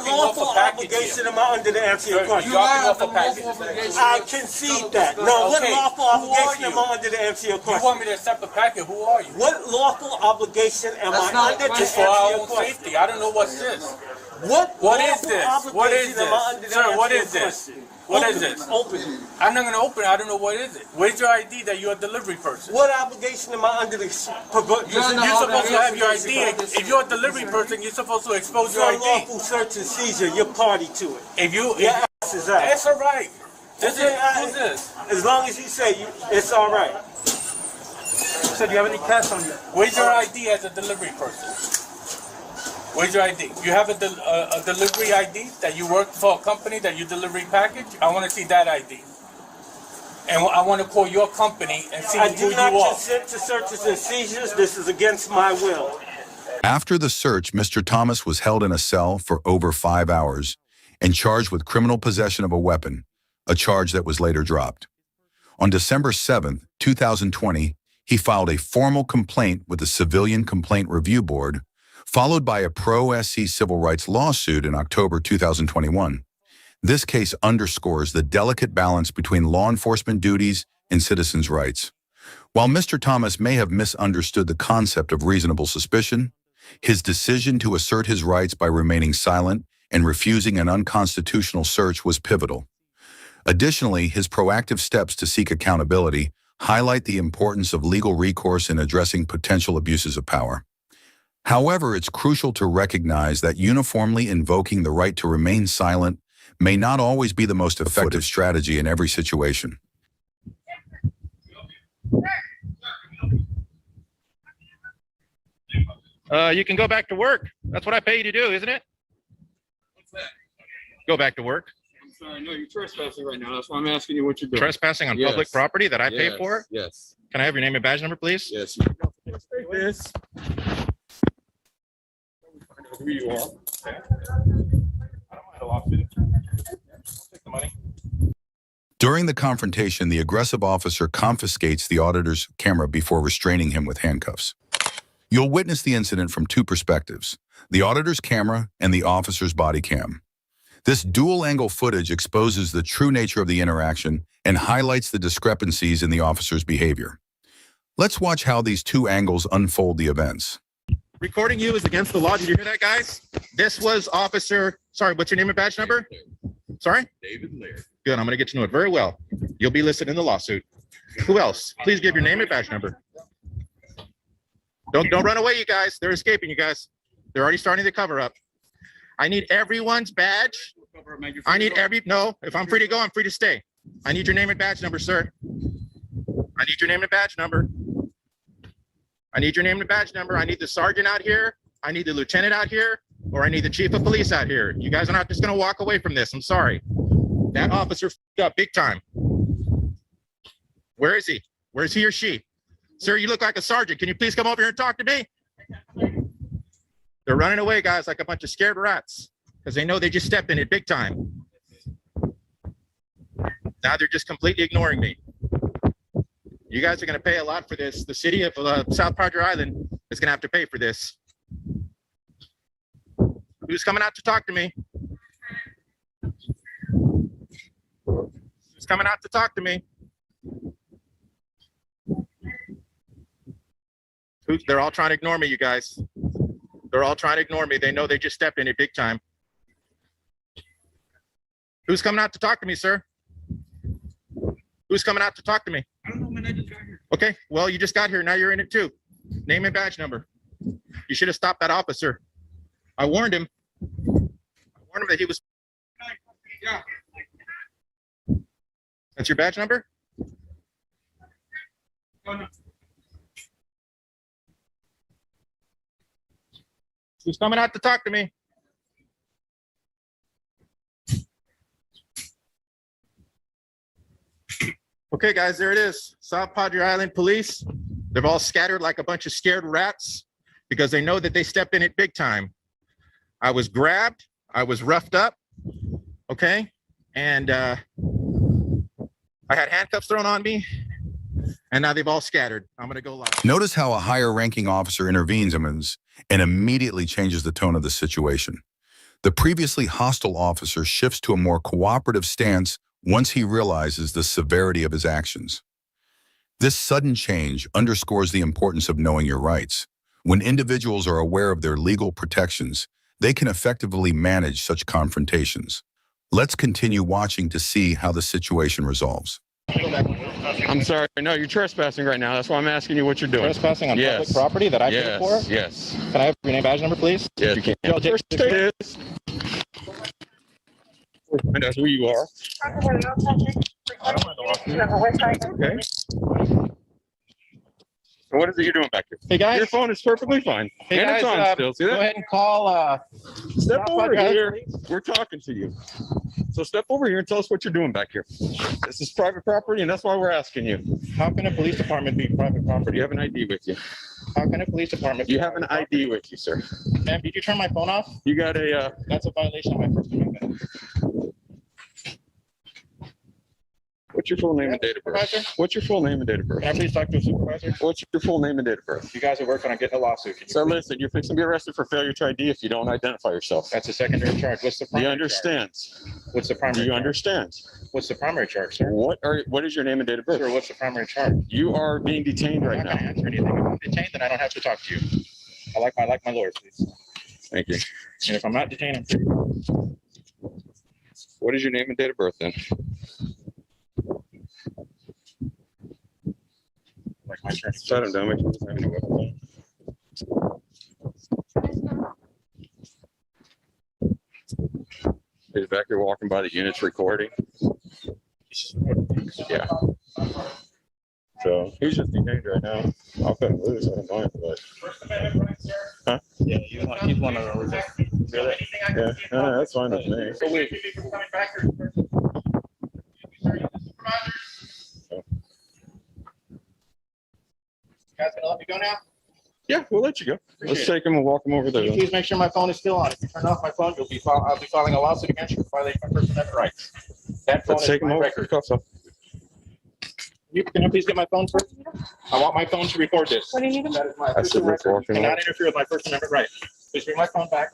lawful obligation am I under to answer your question? I concede that. No, what lawful obligation am I under to answer your question? You want me to accept a packet? Who are you? What lawful obligation am I under to answer your question? Safety. I don't know what's this. What is this? What is this? Sir, what is this? What is this? Open it. I'm not going to open it. I don't know what is it. Where's your ID that you're a delivery person? What obligation am I under to You're supposed to have your ID. If you're a delivery person, you're supposed to expose your ID. Lawful search and seizure, you're party to it. If you... Your ass is out. It's all right. Who's this? As long as you say it's all right. So do you have any cash on you? Where's your ID as a delivery person? Where's your ID? You have a delivery ID that you work for a company that you deliver package? I want to see that ID. And I want to call your company and see who you are. I do not consent to searches and seizures. This is against my will. After the search, Mr. Thomas was held in a cell for over 5 hours and charged with criminal possession of a weapon, a charge that was later dropped. On December 7, 2020, he filed a formal complaint with the Civilian Complaint Review Board, followed by a pro-SC civil rights lawsuit in October 2021. This case underscores the delicate balance between law enforcement duties and citizens' rights. While Mr. Thomas may have misunderstood the concept of reasonable suspicion, his decision to assert his rights by remaining silent and refusing an unconstitutional search was pivotal. Additionally, his proactive steps to seek accountability highlight the importance of legal recourse in addressing potential abuses of power. However, it's crucial to recognize that uniformly invoking the right to remain silent may not always be the most effective strategy in every situation. You can go back to work. That's what I pay you to do, isn't it? What's that? Go back to work. I'm sorry, no, you're trespassing right now. That's why I'm asking you what you're doing. Trespassing on public property that I pay for? Yes. Can I have your name and badge number, please? Yes. This. Who you are? I don't mind a lawsuit. Take the money. During the confrontation, the aggressive officer confiscates the auditor's camera before restraining him with handcuffs. You'll witness the incident from two perspectives, the auditor's camera and the officer's body cam. This dual-angle footage exposes the true nature of the interaction and highlights the discrepancies in the officer's behavior. Let's watch how these two angles unfold the events. Recording you is against the law. Did you hear that, guys? This was officer, sorry, what's your name and badge number? Sorry? David Laird. Good, I'm gonna get to know it very well. You'll be listed in the lawsuit. Who else? Please give your name and badge number. Don't run away, you guys. They're escaping, you guys. They're already starting to cover up. I need everyone's badge. I need no, if I'm free to go, I'm free to stay. I need your name and badge number, sir. I need your name and badge number. I need your name and badge number. I need the sergeant out here. I need the lieutenant out here, or I need the chief of police out here. You guys are not just gonna walk away from this. I'm sorry. That officer f***ed up big time. Where is he? Where's he or she? Sir, you look like a sergeant. Can you please come over here and talk to me? They're running away, guys, like a bunch of scared rats because they know they just stepped in it big time. Now they're just completely ignoring me. You guys are going to pay a lot for this. The city of South Padre Island is going to have to pay for this. Who's coming out to talk to me? Who's coming out to talk to me? They're all trying to ignore me, you guys. They're all trying to ignore me. They know they just stepped in it big time. Who's coming out to talk to me, sir? Who's coming out to talk to me? I don't know, man. I just got here. Okay, well, you just got here. Now you're in it too. Name and badge number. You should have stopped that officer. I warned him. I warned him that he was. Yeah. That's your badge number? Oh, no. Who's coming out to talk to me? Okay, guys, there it is. South Padre Island police. They've all scattered like a bunch of scared rats because they know that they stepped in it big time. I was grabbed. I was roughed up. Okay. And I had handcuffs thrown on me. And now they've all scattered. I'm going to go live. Notice how a higher-ranking officer intervenes and immediately changes the tone of the situation. The previously hostile officer shifts to a more cooperative stance once he realizes the severity of his actions. This sudden change underscores the importance of knowing your rights. When individuals are aware of their legal protections, they can effectively manage such confrontations. Let's continue watching to see how the situation resolves. I'm sorry. No, you're trespassing right now. That's why I'm asking you what you're doing. Trespassing on public property that I paid for? Yes. Can I have your name badge number, please? Yes, you can. Find out who you are. Okay. So what is it you're doing back here? Hey guys. Your phone is perfectly fine. Hey and guys, it's on still. See that? go ahead and call. Step over here. We're talking to you. So step over here and tell us what you're doing back here. This is private property, and that's why we're asking you. How can a police department be private property? You have an ID with you. How can a police department? You have an ID with you, sir. Ma'am, did you turn my phone off? You got a. That's a violation of my First Amendment. What's your full name and date of birth? What's your full name and date of birth? Can I please talk to a supervisor? What's your full name and date of birth? You guys are working on getting a lawsuit. So listen, you're fixing to be arrested for failure to ID if you don't identify yourself. That's a secondary charge. What's the primary You understand? charge? What's the primary Do you charge? understand? What's the primary charge, sir? What is your name and date of birth? Sir, what's the primary charge? You are being detained right I'm not now. gonna answer anything. If I'm detained, then I don't have to talk to you. I like my lawyer, please. Thank you. And if I'm not detained, I'm free. What is your name and date of birth then? Like my attorney. Shut him down. Make sure he doesn't have any weapons on. His back here walking by the units recording. Yeah. So he's just detained right now. I'll cut him loose. I don't mind, but. Huh? Yeah, he's one of those. Really? Yeah, no, that's fine with me. So wait. Guys gonna let me go now? Yeah, we'll let you go. Let's take him and walk him over there. Can you please make sure my phone is still on? If you turn off my phone, I'll be filing a lawsuit against you for violating my First Amendment rights. That phone Let's is take him my over. record. Cuffs up. Can you please get my phone first? I want my phone to record this. What do you need? That is my I said official let's record. walk him Cannot over. interfere with my First Amendment right. Please bring my phone back.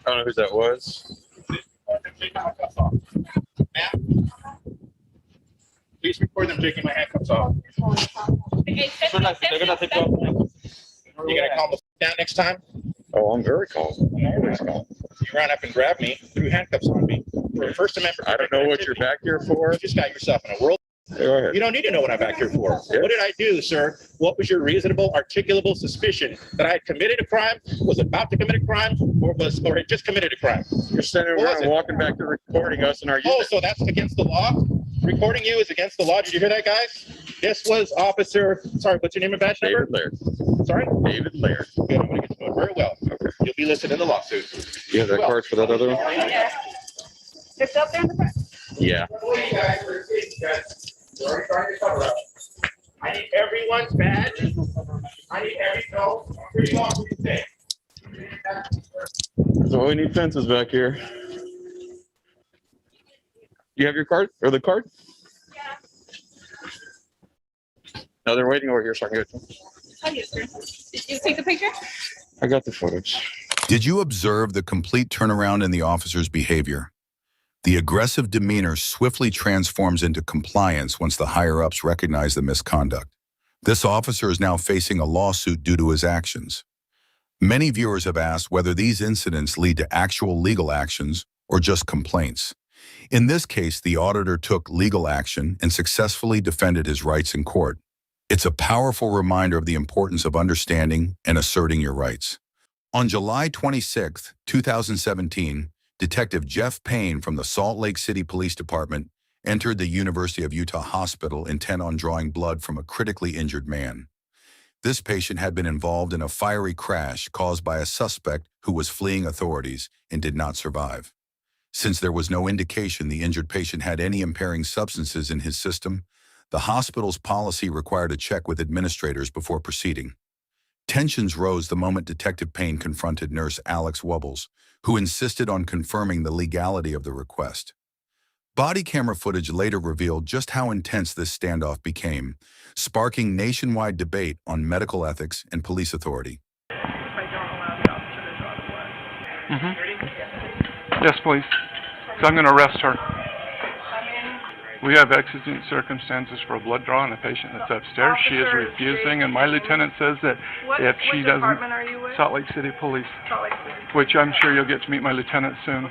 I don't know who that was. Please record them taking my handcuffs off. They're gonna take off. You gonna calm the down next time? Oh, I'm very calm. I'm always calm. You ran up and grabbed me, threw handcuffs on me. For a First Amendment. I don't know what you're back here for. You just got yourself in a world. Go ahead. You don't need to know what I'm back here for. What did I do, sir? What was your reasonable, articulable suspicion that I had committed a crime, was about to commit a crime, or had just committed a crime? You're standing What was around it? walking back to recording us in our Oh, unit. so that's against the law? Recording you is against the law. Did you hear that, guys? This was Officer, sorry, what's your name and badge number? David Laird. Sorry? David Laird. Good, I'm gonna get to know it very well. Okay. You'll be listed in the lawsuit. You have that card for that other one? Yeah. It's up there in the front. Yeah. Hey, guys, we're safe, guys. We're already trying to cover up. I need everyone's badge. I need every no. Pretty long, what do you think? So we need fences back here. You have your card or the card? Yeah. No, they're waiting over here so I can get them. Oh, yes, sir. Did you take the picture? I got the footage. Did you observe the complete turnaround in the officer's behavior? The aggressive demeanor swiftly transforms into compliance once the higher-ups recognize the misconduct. This officer is now facing a lawsuit due to his actions. Many viewers have asked whether these incidents lead to actual legal actions or just complaints. In this case, the auditor took legal action and successfully defended his rights in court. It's a powerful reminder of the importance of understanding and asserting your rights. On July 26, 2017, Detective Jeff Payne from the Salt Lake City Police Department entered the University of Utah Hospital intent on drawing blood from a critically injured man. This patient had been involved in a fiery crash caused by a suspect who was fleeing authorities and did not survive. Since there was no indication the injured patient had any impairing substances in his system, the hospital's policy required a check with administrators before proceeding. Tensions rose the moment Detective Payne confronted nurse Alex Wubbles, who insisted on confirming the legality of the request. Body camera footage later revealed just how intense this standoff became, sparking nationwide debate on medical ethics and police authority. Yes, please. So I'm going to arrest her. We have exigent circumstances for a blood draw on a patient that's upstairs. She is refusing, and my lieutenant says that if she doesn't, department are you with? Salt Lake City Police, Salt Lake City. which I'm sure you'll get to meet my lieutenant soon.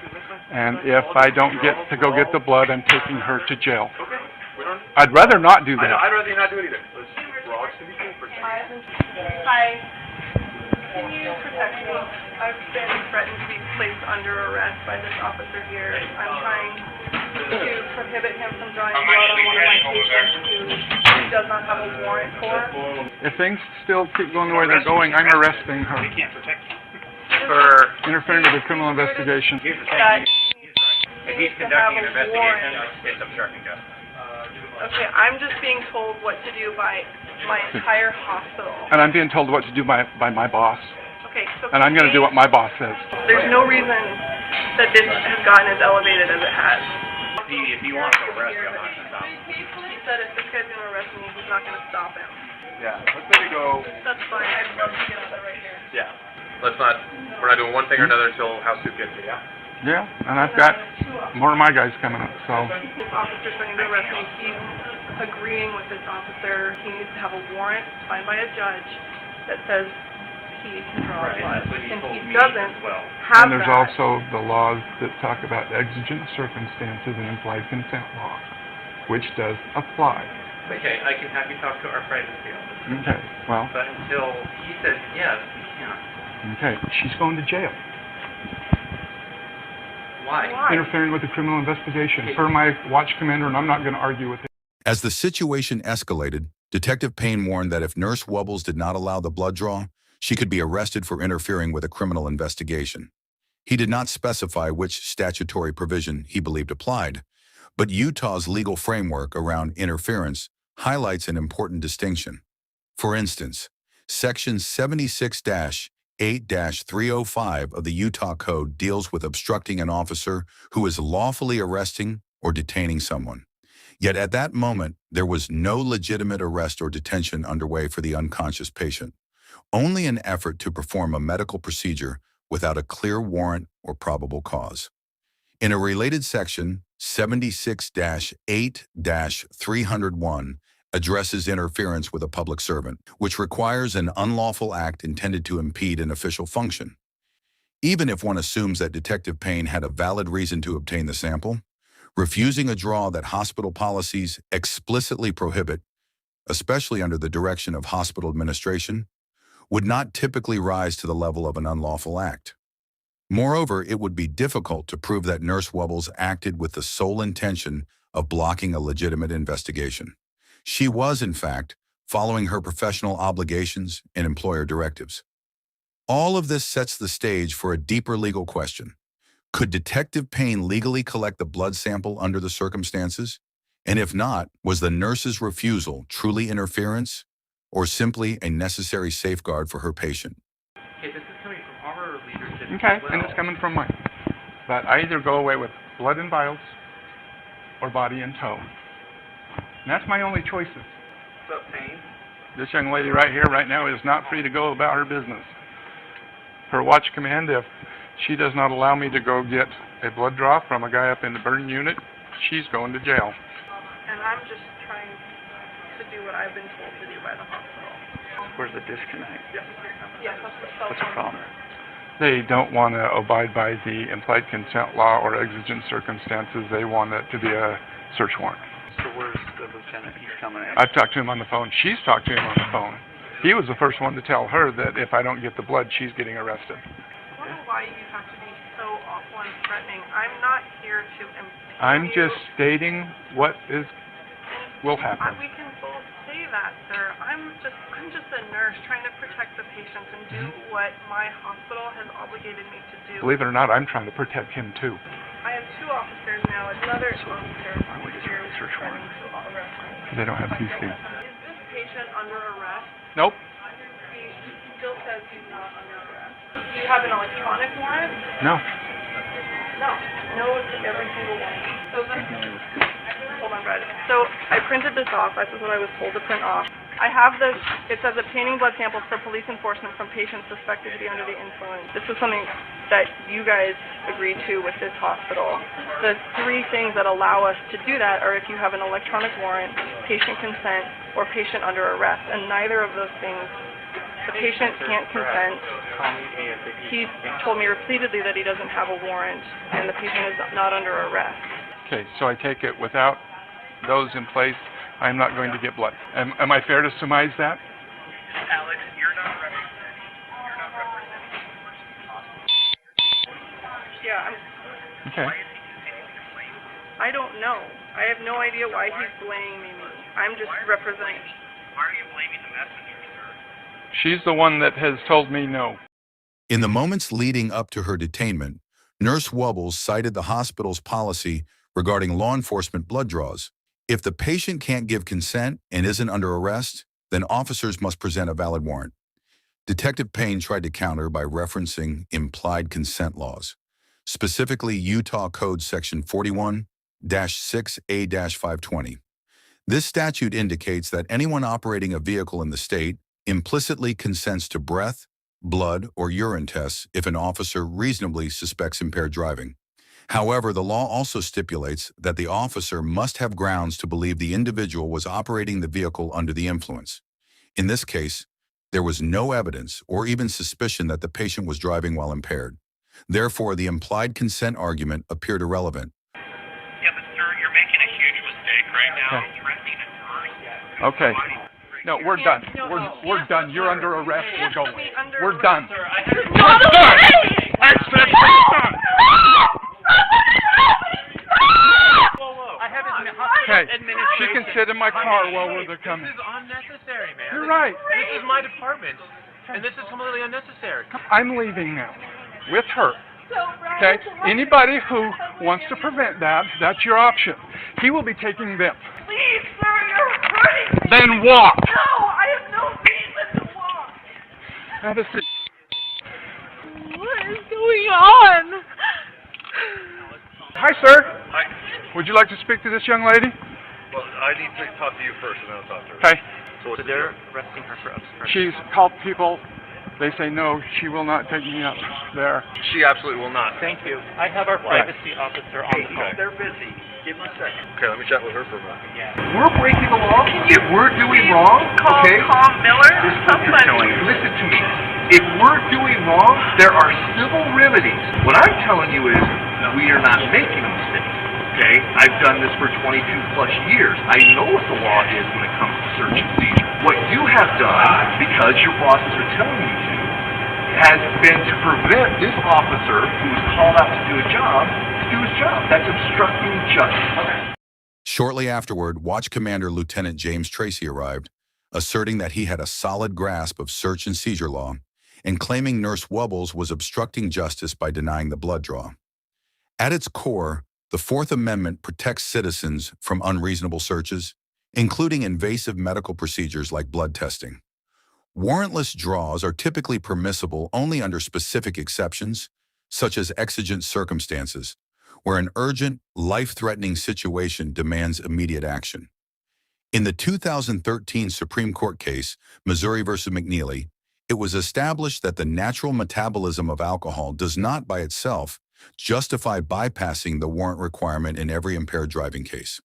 And if I don't get to go get the blood, I'm taking her to jail. I'd rather not do that. I'd rather you not do it either. We're all just going to be cool for a second. Hi. Can you protect me? I've been threatened to be placed under arrest by this officer here. I'm trying to prohibit him from drawing blood on one of my patients who he does not have a warrant for. If things still keep going the way they're going, I'm arresting her We can't protect you. for interfering with a criminal investigation. That If he's conducting an investigation, it's obstructing justice. okay, I'm just being told what to do by my entire hospital. And I'm being told what to do by my boss. Okay, so And I'm going to do what my boss says. there's no reason that this has gotten as elevated as it has. If he wants to arrest you, I'm not going to stop him. He said if this guy's going to arrest me, he's not going to stop him. Yeah, let's let it go. That's fine. I'd love to get that right here. Yeah. Let's not, we're not doing one thing or another until House Soup gets here, yeah? Yeah, and I've got more of my guys coming up, so. This officer's trying to arrest me. He's agreeing with this officer. He needs to have a warrant signed by a judge that says he can draw blood. And he doesn't have And there's that. also the laws that talk about exigent circumstances and implied consent law, which does apply. Okay, I can have you talk to our friend at the office. Okay, well, But until he says yes, we can't. okay, she's going to jail. Why? Interfering with the criminal investigation. Per my watch commander, and I'm not going to argue with him. As the situation escalated, Detective Payne warned that if Nurse Wubbles did not allow the blood draw, she could be arrested for interfering with a criminal investigation. He did not specify which statutory provision he believed applied, but Utah's legal framework around interference highlights an important distinction. For instance, Section 76-8-305 of the Utah Code deals with obstructing an officer who is lawfully arresting or detaining someone. Yet at that moment, there was no legitimate arrest or detention underway for the unconscious patient, only an effort to perform a medical procedure without a clear warrant or probable cause. In a related section, 76-8-301 addresses interference with a public servant, which requires an unlawful act intended to impede an official function. Even if one assumes that Detective Payne had a valid reason to obtain the sample, refusing a draw that hospital policies explicitly prohibit, especially under the direction of hospital administration, would not typically rise to the level of an unlawful act. Moreover, it would be difficult to prove that Nurse Wubbles acted with the sole intention of blocking a legitimate investigation. She was, in fact, following her professional obligations and employer directives. All of this sets the stage for a deeper legal question. Could Detective Payne legally collect the blood sample under the circumstances? And if not, was the nurse's refusal truly interference or simply a necessary safeguard for her patient? Okay, this is coming from our leadership. Okay, as well. and it's coming from mine. But I either go away with blood in vials or body in tow. And that's my only choices. What's up, Payne? This young lady right here, right now, is not free to go about her business. Her watch command, if she does not allow me to go get a blood draw from a guy up in the burn unit, she's going to jail. And I'm just trying to do what I've been told to do by the hospital. Where's the disconnect? Yes, that's the cell What's the phone. problem? They don't want to abide by the implied consent law or exigent circumstances. They want it to be a search warrant. So where's the lieutenant? He's coming in. I've talked to him on the phone. She's talked to him on the phone. He was the first one to tell her that if I don't get the blood, she's getting arrested. I don't know why you have to be so awful and threatening. I'm not here to impede I'm you. just stating what will happen. We can both say that, sir. I'm just a nurse trying to protect the patients and do what my hospital has obligated me to do. Believe it or not, I'm trying to protect him too. I have two officers now. Another officer is here threatening to arrest me. They don't have PC. Is this patient under arrest? Nope. He still says he's not under arrest. Do you have an electronic warrant? No. No. No to every single one. So this, hold on, Brad. So I printed this off. This is what I was told to print off. I have this. It says obtaining blood samples for police enforcement from patients suspected to be under the influence. This is something that you guys agreed to with this hospital. The three things that allow us to do that are if you have an electronic warrant, patient consent, or patient under arrest. And neither of those things, the patient can't consent. He's told me repeatedly that he doesn't have a warrant, and the patient is not under arrest. Okay, so I take it without those in place, I'm not going to get blood. Am I fair to surmise that? Alex, you're not representing the person. Yeah, Okay. I don't know. I have no idea why he's blaming me. I'm just representing. Why are you blaming the messenger, sir? She's the one that has told me no. In the moments leading up to her detainment, Nurse Wubbles cited the hospital's policy regarding law enforcement blood draws. If the patient can't give consent and isn't under arrest, then officers must present a valid warrant. Detective Payne tried to counter by referencing implied consent laws, specifically Utah Code Section 41-6A-520. This statute indicates that anyone operating a vehicle in the state implicitly consents to breath, blood, or urine tests if an officer reasonably suspects impaired driving. However, the law also stipulates that the officer must have grounds to believe the individual was operating the vehicle under the influence. In this case, there was no evidence or even suspicion that the patient was driving while impaired. Therefore, the implied consent argument appeared irrelevant. Yeah, but sir, you're making a huge mistake right now. Threatening a nurse Okay. No, we're done. We're done. You're under arrest. We're going. We're done. We're done. I said we're done. Okay, she can sit in my car while they're coming. This is unnecessary, man. You're right. This is my department, and this is completely unnecessary. I'm leaving now with her. Okay? Anybody who wants to prevent that, that's your option. He will be taking them. Please, sir, you're hurting me. Then walk. No, I have no reason to walk. Have a seat. What is going on? Hi, sir. Hi. Would you like to speak to this young lady? Well, I need to talk to you first, and then I'll talk to her. Okay. So what's they're arresting her for obstruction. She's called people. They say no, she will not take me up there. She absolutely will not. Thank you. I have our privacy officer on the phone. They're busy. Give me a second. Okay, let me chat with her for a moment. Yeah. We're breaking the law. If we're doing wrong, Call okay? Tom Miller or somebody. Listen to me. If we're doing wrong, there are civil remedies. What I'm telling you is, we are not making a mistake. Okay? I've done this for 22 plus years. I know what the law is when it comes to search and seizure. What you have done, because your bosses are telling you to, has been to prevent this officer who was called out to do a job to do his job. That's obstructing justice. Shortly afterward, Watch Commander Lieutenant James Tracy arrived, asserting that he had a solid grasp of search and seizure law and claiming Nurse Wubbles was obstructing justice by denying the blood draw. At its core, the Fourth Amendment protects citizens from unreasonable searches, including invasive medical procedures like blood testing. Warrantless draws are typically permissible only under specific exceptions, such as exigent circumstances, where an urgent, life-threatening situation demands immediate action. In the 2013 Supreme Court case, Missouri v. McNeely, it was established that the natural metabolism of alcohol does not by itself justify bypassing the warrant requirement in every impaired driving case.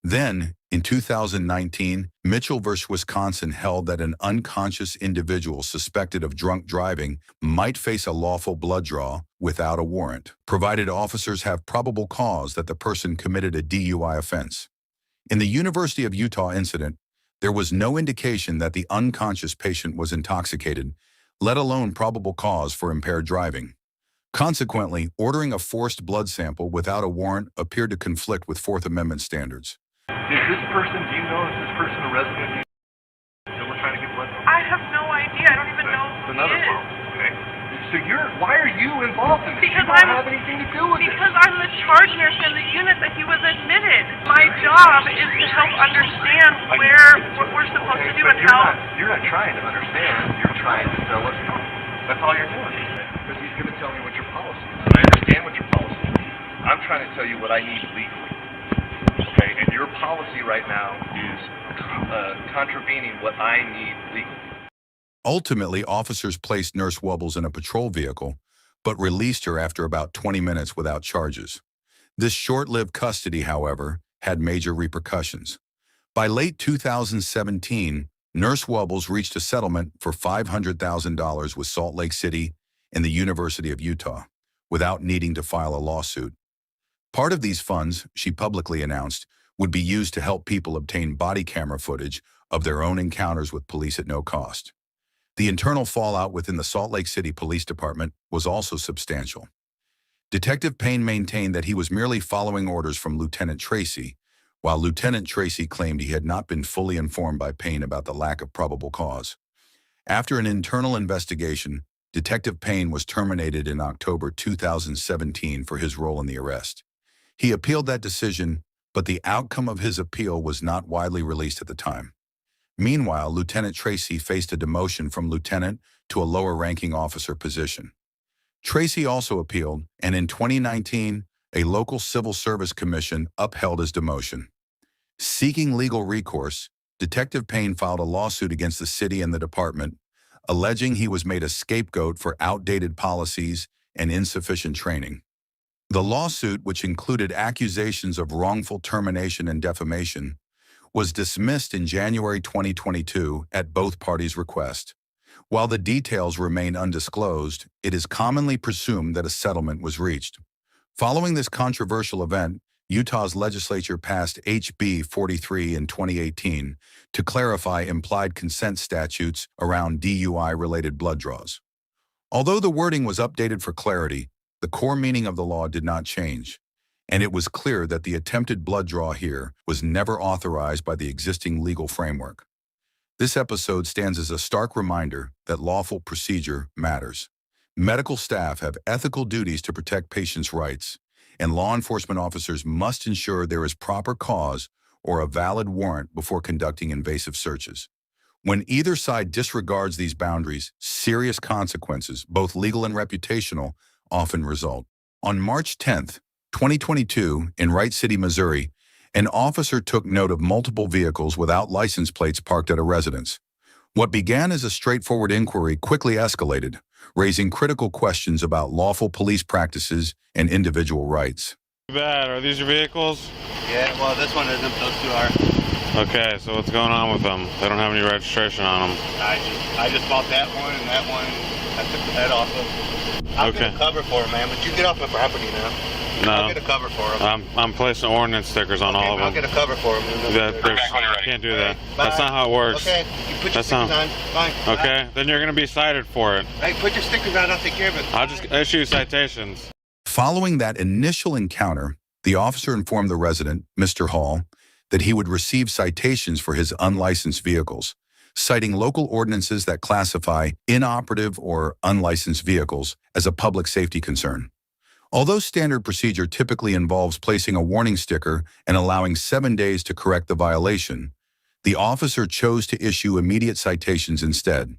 Then, in 2019, Mitchell v. Wisconsin held that an unconscious individual suspected of drunk driving might face a lawful blood draw without a warrant, provided officers have probable cause that the person committed a DUI offense. In the University of Utah incident, there was no indication that the unconscious patient was intoxicated, let alone probable cause for impaired driving. Consequently, ordering a forced blood sample without a warrant appeared to conflict with Fourth Amendment standards. Is this person, do you know, is this person a resident that we're trying to get blood from? I have no idea. I don't even know It's who another he is. problem, okay? So why are you involved in this? Because you don't have anything to do with it. Because I'm the charge nurse in the unit that he was admitted. My job is to help understand what we're supposed to do but and how. You're not trying to understand. You're trying to tell us no. That's all you're doing. Because he's going to tell me what your policy is. And I understand what your policy is. I'm trying to tell you what I need legally. Okay? And your policy right now is contravening what I need legally. Ultimately, officers placed Nurse Wubbles in a patrol vehicle, but released her after about 20 minutes without charges. This short-lived custody, however, had major repercussions. By late 2017, Nurse Wubbles reached a settlement for $500,000 with Salt Lake City and the University of Utah, without needing to file a lawsuit. Part of these funds, she publicly announced, would be used to help people obtain body camera footage of their own encounters with police at no cost. The internal fallout within the Salt Lake City Police Department was also substantial. Detective Payne maintained that he was merely following orders from Lieutenant Tracy, while Lieutenant Tracy claimed he had not been fully informed by Payne about the lack of probable cause. After an internal investigation, Detective Payne was terminated in October 2017 for his role in the arrest. He appealed that decision, but the outcome of his appeal was not widely released at the time. Meanwhile, Lieutenant Tracy faced a demotion from lieutenant to a lower-ranking officer position. Tracy also appealed, and in 2019, a local civil service commission upheld his demotion. Seeking legal recourse, Detective Payne filed a lawsuit against the city and the department, alleging he was made a scapegoat for outdated policies and insufficient training. The lawsuit, which included accusations of wrongful termination and defamation, was dismissed in January 2022 at both parties' request. While the details remain undisclosed, it is commonly presumed that a settlement was reached. Following this controversial event, Utah's legislature passed HB 43 in 2018 to clarify implied consent statutes around DUI-related blood draws. Although the wording was updated for clarity, the core meaning of the law did not change, and it was clear that the attempted blood draw here was never authorized by the existing legal framework. This episode stands as a stark reminder that lawful procedure matters. Medical staff have ethical duties to protect patients' rights, and law enforcement officers must ensure there is proper cause or a valid warrant before conducting invasive searches. When either side disregards these boundaries, serious consequences, both legal and reputational, often result. On March 10th, 2022, in Wright City, Missouri, an officer took note of multiple vehicles without license plates parked at a residence. What began as a straightforward inquiry quickly escalated, raising critical questions about lawful police practices and individual rights. Bad. Are these your vehicles? Yeah, well, this one isn't. Those two are. Okay, so what's going on with them? They don't have any registration on them. I just bought that one and that one. I took the head off of. I'll get a cover for them, man. But you get off my property now. No. I'll get a cover for them. I'm placing ordinance stickers on all of them. I'll get a cover for them. You can't do that. That's not how it works. Okay, you put your stickers on. Fine. Okay, then you're going to be cited for it. Hey, put your stickers on. I'll take care of it. I'll just issue citations. Following that initial encounter, the officer informed the resident, Mr. Hall, that he would receive citations for his unlicensed vehicles, citing local ordinances that classify inoperative or unlicensed vehicles as a public safety concern. Although standard procedure typically involves placing a warning sticker and allowing 7 days to correct the violation, the officer chose to issue immediate citations instead.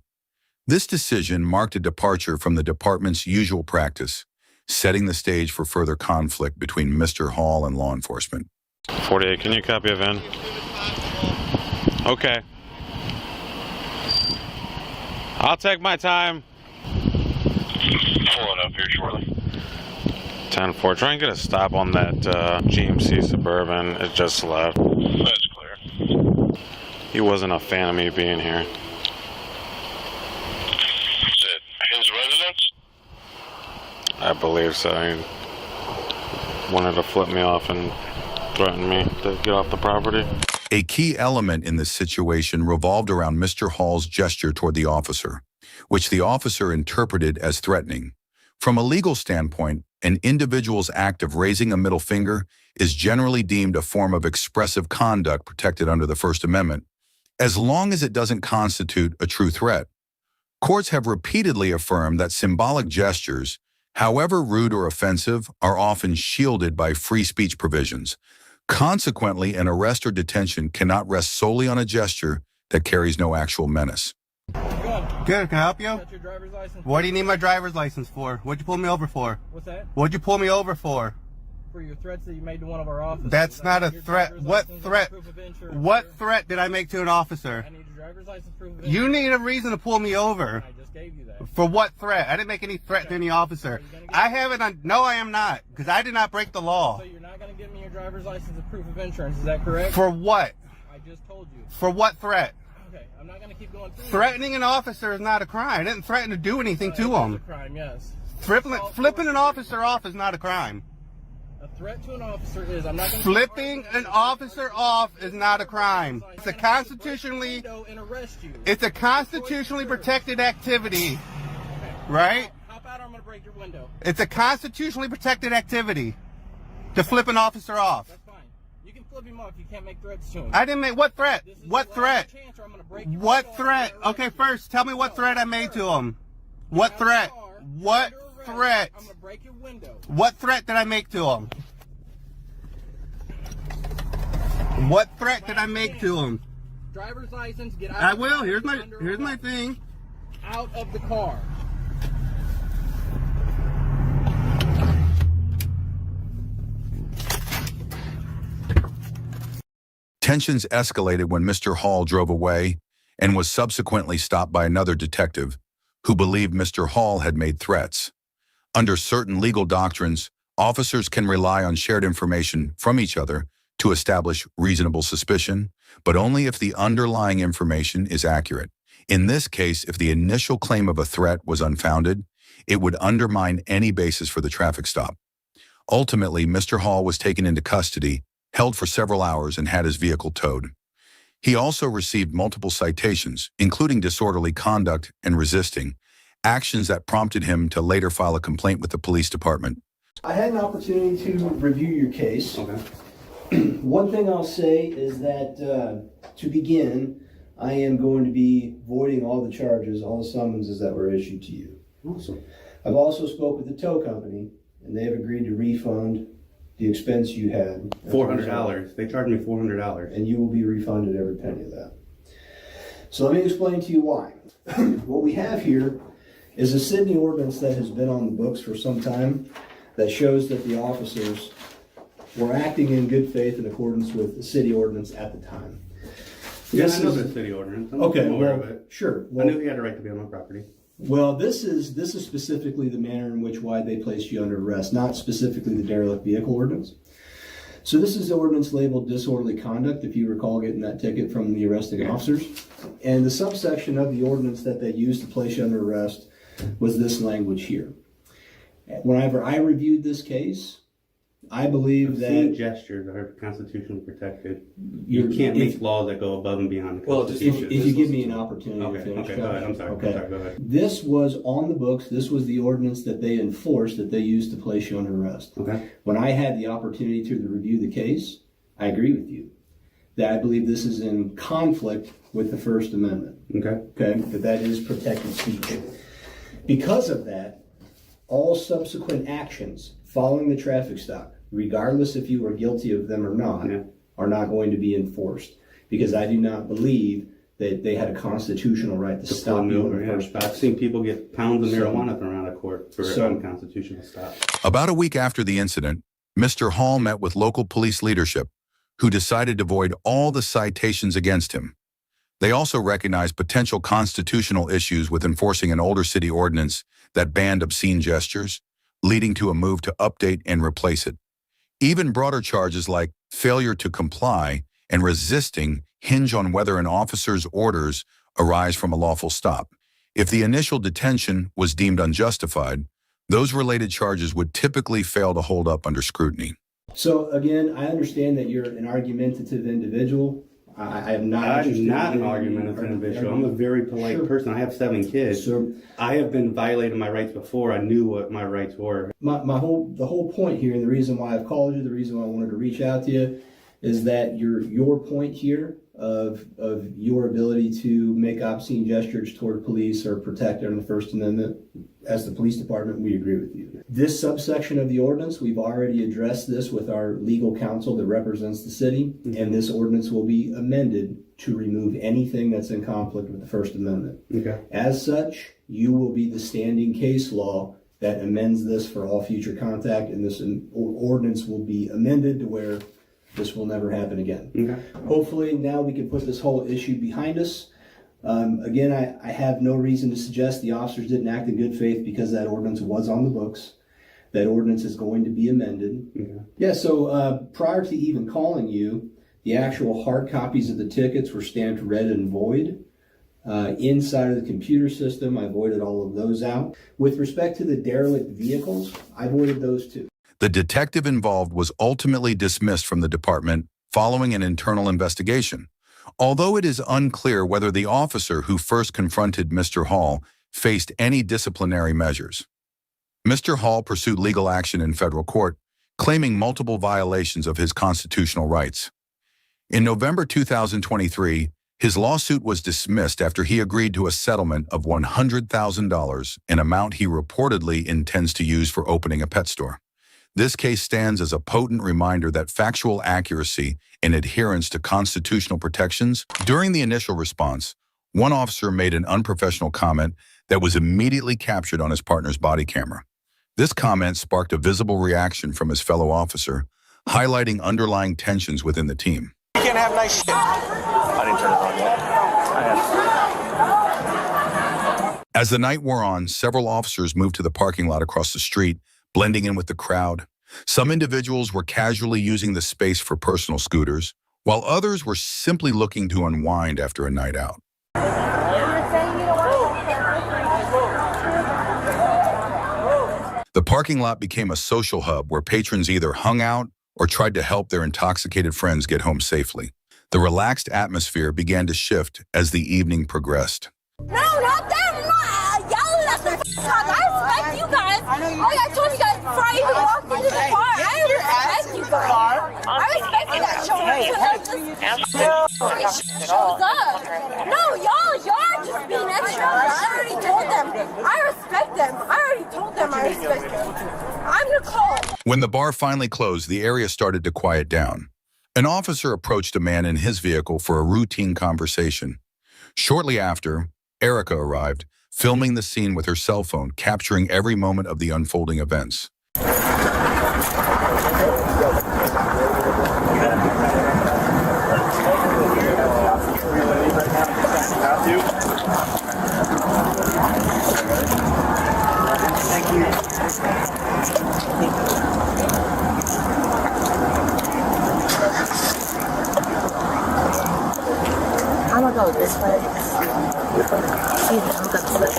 This decision marked a departure from the department's usual practice, setting the stage for further conflict between Mr. Hall and law enforcement. 48, can you copy a VIN? Okay. I'll take my time. Pulling up here shortly. 10-4. Try and get a stop on that GMC Suburban. It just left. That's clear. He wasn't a fan of me being here. Is it his residence? I believe so. He wanted to flip me off and threaten me to get off the property. A key element in this situation revolved around Mr. Hall's gesture toward the officer, which the officer interpreted as threatening. From a legal standpoint, an individual's act of raising a middle finger is generally deemed a form of expressive conduct protected under the First Amendment, as long as it doesn't constitute a true threat. Courts have repeatedly affirmed that symbolic gestures, however rude or offensive, are often shielded by free speech provisions. Consequently, an arrest or detention cannot rest solely on a gesture that carries no actual menace. Good, can I help you? Got your driver's license? What do you need my driver's license for? What'd you pull me over for? What's that? What'd you pull me over for? For your threats that you made to one of our officers. That's not a threat. What threat? What threat did I make to an officer? I need your driver's license, proof of You need a reason to pull me over. I just gave you that. For what threat? I didn't make any threat to any officer. I haven't. No, I am not, because I did not break the law. So you're not going to give me your driver's license and proof of insurance, is that correct? For what? I just told you. For what threat? Okay, I'm not going to keep going through Threatening an officer is not a crime. I didn't threaten to do anything to him. It's a crime, yes. Flipping an officer off is not a crime. A threat to an officer is, I'm not going to... Flipping an officer off is not a crime. It's a constitutionally... It's a constitutionally protected activity. Right? Hop out or I'm going to break your window. It's a constitutionally protected activity to flip an officer off. That's fine. You can flip him off. You can't make threats to him. I didn't make... What threat? What threat? What threat? Okay, first, tell me what threat I made to him. What threat? What threat? I'm going to break your window. What threat did I make to him? What threat did I make to him? Driver's license, get out. I will. Here's my thing. Out of the car. Tensions escalated when Mr. Hall drove away and was subsequently stopped by another detective who believed Mr. Hall had made threats. Under certain legal doctrines, officers can rely on shared information from each other to establish reasonable suspicion, but only if the underlying information is accurate. In this case, if the initial claim of a threat was unfounded, it would undermine any basis for the traffic stop. Ultimately, Mr. Hall was taken into custody, held for several hours, and had his vehicle towed. He also received multiple citations, including disorderly conduct and resisting, actions that prompted him to later file a complaint with the police department. I had an opportunity to review your case. Okay. One thing I'll say is that, to begin, I am going to be voiding all the charges, all the summonses that were issued to you. Awesome. I've also spoke with the tow company, and they have agreed to refund the expense you had. $400. They charged me $400. And you will be refunded every penny of that. So let me explain to you why. What we have here is a Sydney ordinance that has been on the books for some time that shows that the officers were acting in good faith in accordance with the city ordinance at the time. Yeah, I know the city ordinance. I'm aware of it. Sure. I knew he had a right to be on my property. Well, this is specifically the manner in which why they placed you under arrest, not specifically the derelict vehicle ordinance. So this is the ordinance labeled disorderly conduct, if you recall getting that ticket from the arresting officers. And the subsection of the ordinance that they used to place you under arrest was this language here. Whenever I reviewed this case, I believe that gestures are constitutionally protected. You can't make laws that go above and beyond the Constitution. If you give me an opportunity to finish. Okay, go ahead. I'm sorry. Okay. I'm sorry, go ahead. This was on the books. This was the ordinance that they enforced, that they used to place you under arrest. Okay. When I had the opportunity to review the case, I agree with you that I believe this is in conflict with the First Amendment. Okay. Okay, that is protected speech. Because of that, all subsequent actions following the traffic stop, regardless if you were guilty of them or not, are not going to be enforced, because I do not believe that they had a constitutional right to stop you in the first place. I've seen people get pounds of marijuana thrown out of court for unconstitutional stop. About a week after the incident, Mr. Hall met with local police leadership, who decided to void all the citations against him. They also recognized potential constitutional issues with enforcing an older city ordinance that banned obscene gestures, leading to a move to update and replace it. Even broader charges like failure to comply and resisting hinge on whether an officer's orders arise from a lawful stop. If the initial detention was deemed unjustified, those related charges would typically fail to hold up under scrutiny. So again, I understand that you're an argumentative individual. I am not. I'm not an argumentative individual. I'm a very polite person. I have 7 kids. I have been violating my rights before. I knew what my rights were. The whole point here, and the reason why I've called you, the reason why I wanted to reach out to you, is that your point here of your ability to make obscene gestures toward police or protect under the First Amendment, as the police department, we agree with you. This subsection of the ordinance, we've already addressed this with our legal counsel that represents the city, and this ordinance will be amended to remove anything that's in conflict with the First Amendment. Okay. As such, you will be the standing case law that amends this for all future contact, and this ordinance will be amended to where this will never happen again. Okay. Hopefully now we can put this whole issue behind us. Again, I have no reason to suggest the officers didn't act in good faith because that ordinance was on the books. That ordinance is going to be amended. Okay. Yeah, so prior to even calling you, the actual hard copies of the tickets were stamped red and void. Inside of the computer system, I voided all of those out. With respect to the derelict vehicles, I voided those too. The detective involved was ultimately dismissed from the department following an internal investigation, although it is unclear whether the officer who first confronted Mr. Hall faced any disciplinary measures. Mr. Hall pursued legal action in federal court, claiming multiple violations of his constitutional rights. In November 2023, his lawsuit was dismissed after he agreed to a settlement of $100,000, an amount he reportedly intends to use for opening a pet store. This case stands as a potent reminder that factual accuracy and adherence to constitutional protections. During the initial response, one officer made an unprofessional comment that was immediately captured on his partner's body camera. This comment sparked a visible reaction from his fellow officer, highlighting underlying tensions within the team. You can't have nice shit. I didn't turn it on yet. As the night wore on, several officers moved to the parking lot across the street, blending in with the crowd. Some individuals were casually using the space for personal scooters, while others were simply looking to unwind after a night out. The parking lot became a social hub where patrons either hung out or tried to help their intoxicated friends get home safely. The relaxed atmosphere began to shift as the evening progressed. No, not them! I'm not yelling at their cars. I respect you guys. I told you guys before I even walked into the car. I respect you guys. I respect you guys showing up shows up. No, y'all are just being extra. I already told them. I respect them. I already told them I respect them. I'm Nicole. When the bar finally closed, the area started to quiet down. An officer approached a man in his vehicle for a routine conversation. Shortly after, Erica arrived, filming the scene with her cell phone, capturing every moment of the unfolding events. I'm gonna go this way. See the hookup slip.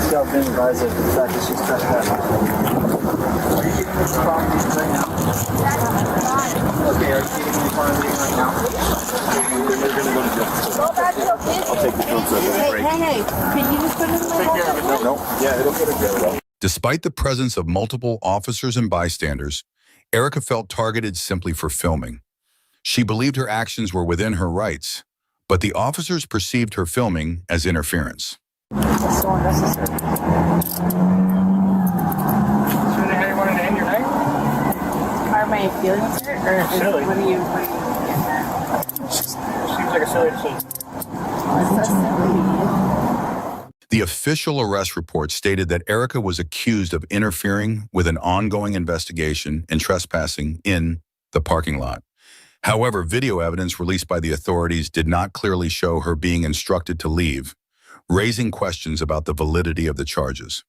She's been advised of the fact that she's trespassing. Are you getting this property right now? Okay, are you getting any property right now? We're gonna go to jail. I'll take the film so it doesn't break. Hey, can you just put it in my Take care of it. No. Yeah, it'll get a jail. Despite the presence of multiple officers and bystanders, Erica felt targeted simply for filming. She believed her actions were within her rights, but the officers perceived her filming as interference. It's so unnecessary. So how you wanted to end your night? Are my feelings hurt? Or Silly. What are you Seems like a silly decision. The official arrest report stated that Erica was accused of interfering with an ongoing investigation and trespassing in the parking lot. However, video evidence released by the authorities did not clearly show her being instructed to leave, raising questions about the validity of the charges.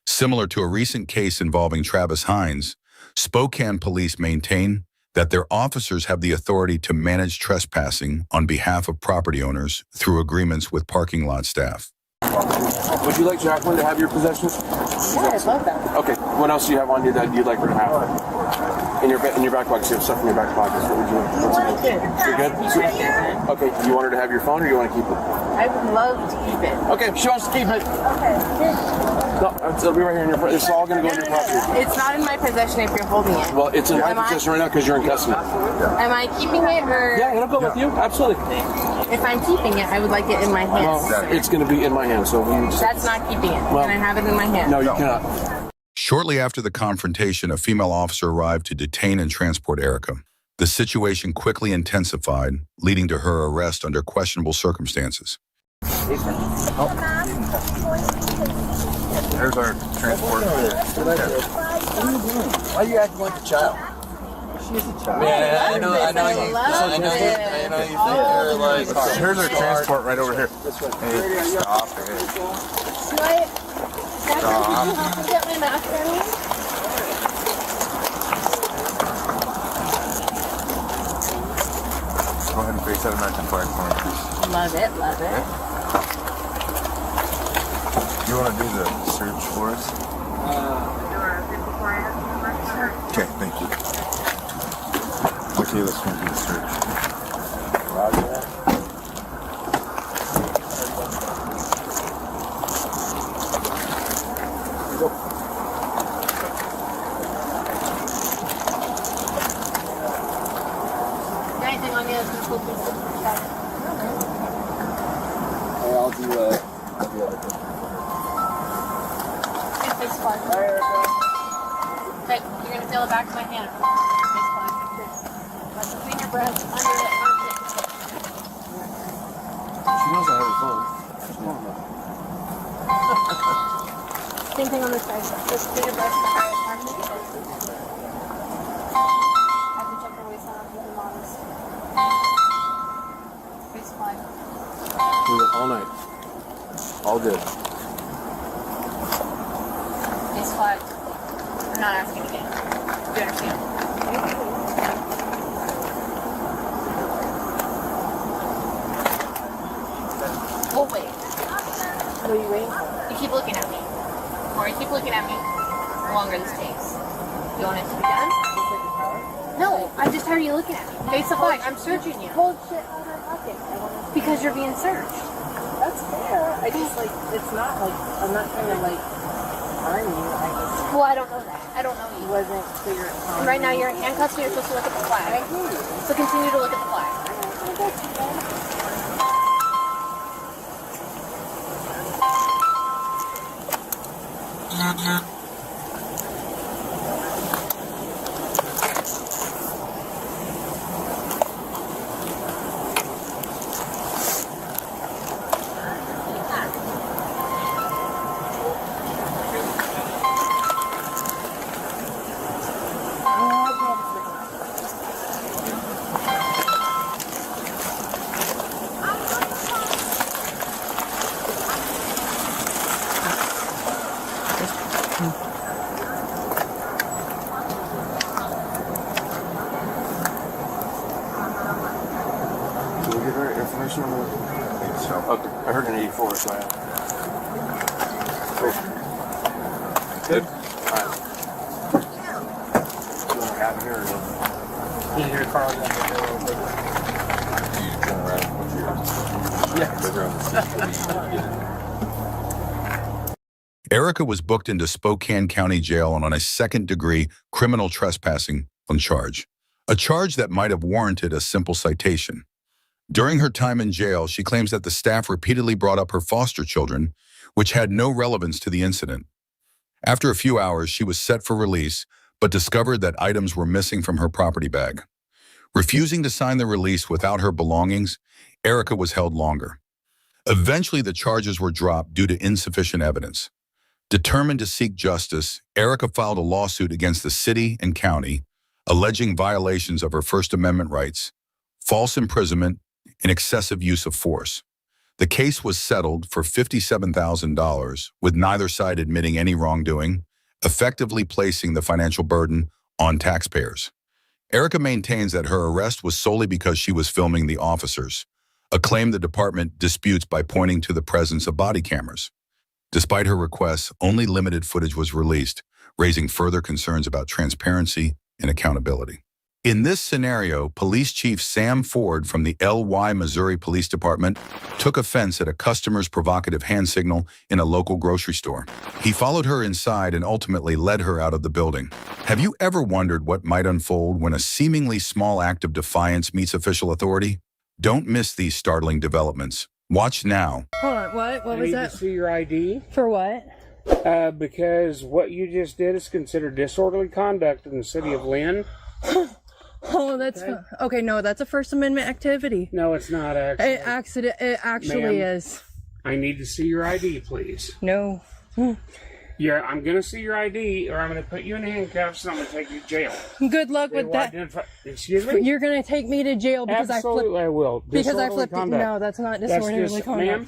Similar to a recent case involving Travis Hines, Spokane police maintain that their officers have the authority to manage trespassing on behalf of property owners through agreements with parking lot staff. Would you like Jacqueline to have your possessions? Yeah, I'd love that. Okay. What else do you have on you that you'd like her to have? In your back pockets. You have stuff in your back pockets. What would you? You're good. Okay. You want her to have your phone, or you want to keep it? I would love to keep it. Okay. She wants to keep it. Okay. No, it'll be right here in your. It's all going to go in your property. It's not in my possession if you're holding it. Well, it's in my possession right now because you're in custody. Am I keeping it or? Yeah, it'll go with you. Absolutely. If I'm keeping it, I would like it in my hands. Well, it's going to be in my hands. So that's not keeping it. Well, Can I have it in my hands? No, you cannot. Shortly after the confrontation, a female officer arrived to detain and transport Erica. The situation quickly intensified, leading to her arrest under questionable circumstances. Here's our transport. Why are you acting like a child? She's a child. Yeah, I know you think you're like. Here's our transport right over here. Hey, stop it. Stop. Get my mask ready. Go ahead and face that American flag for me, please. Love it, love it. You want to do the search for us? Okay, thank you. Okay, let's go do the search. Roger that. Anything on the other check? I'll do the other thing. It's fun. Okay, you're gonna feel the back of my hand. It's fun. Let's clean your breath under it. She knows I have her phone. Same thing on this side. Just clean your breath. I have to check her waistline up with the modest. Face fine. We went all night. All good. Face flat. I'm not asking again. Do you understand? What are you waiting for? You keep looking at me. The more you keep looking at me, the longer this takes. You want it to be done? No, I'm just tired of you looking at me. Face the flag. I'm searching you. Hold shit out of my pocket. Because you're being searched. That's fair. I just like, it's not like, I'm not trying to like harm you. I just. Well, I don't know that. I don't know you. Wasn't clear. And right now you're in handcuffs and you're supposed to look at the flag. I hear you. So continue to look at the flag. I got you, man. Can we get her information on the... Okay, I heard an 84, so I... Good? Alright. You want to have it here or no? You hear Carl down Erica was booked into Spokane County Jail on a second-degree criminal trespassing charge, a charge that might have warranted a simple citation. During her time in jail, she claims that the staff repeatedly brought up her foster children, which had no relevance to the incident. After a few hours, she was set for release, but discovered that items were missing from her property bag. Refusing to sign the release without her belongings, Erica was held longer. Eventually, the charges were dropped due to insufficient evidence. Determined to seek justice, Erica filed a lawsuit against the city and county, alleging violations of her First Amendment rights, false imprisonment, and excessive use of force. The case was settled for $57,000, with neither side admitting any wrongdoing, effectively placing the financial burden on taxpayers. Erica maintains that her arrest was solely because she was filming the officers, a claim the department disputes by pointing to the presence of body cameras. Despite her requests, only limited footage was released, raising further concerns about transparency and accountability. In this scenario, Police Chief Sam Ford from the LY Missouri Police Department took offense at a customer's provocative hand signal in a local grocery store. He followed her inside and ultimately led her out of the building. Have you ever wondered what might unfold when a seemingly small act of defiance meets official authority? Don't miss these startling developments. Watch now. Hold on, what? What I was need that? to see your ID. For what? Because what you just did is considered disorderly conduct in the city of Lynn. Oh, that's okay. No, that's a First Amendment activity. No, it's not actually. It actually Ma'am, is. I need to see your ID, please. No. Yeah, I'm gonna see your ID, or I'm gonna put you in handcuffs and I'm gonna take you to jail. Good luck They with will that. Excuse me? You're gonna take me to jail because Absolutely, I will. Because I Disorderly flipped. conduct. No, that's not That's disorderly just- conduct. ma'am,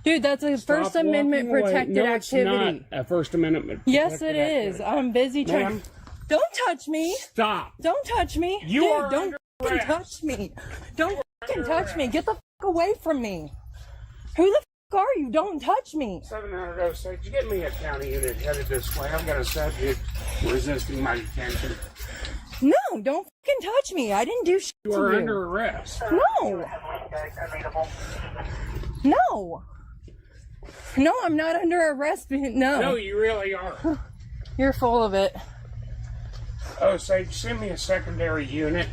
Dude, that's a stop First Amendment walking away. protected No, it's activity. not a First Amendment. Yes, it protected is. activity. I'm busy trying. Ma'am, Don't touch me. stop. Don't touch me. You Dude, are don't under fucking arrest. touch me. Don't fucking touch me. Get the fuck away from me. Who the fuck are you? Don't touch me. 706, get me a county unit headed this way. I've got a subject resisting my detention. No, don't fucking touch me. I didn't do shit You to are you. under arrest. No. No. No, I'm not under arrest. No. No, you really are. You're full of it. Oh, Sage, send me a secondary unit.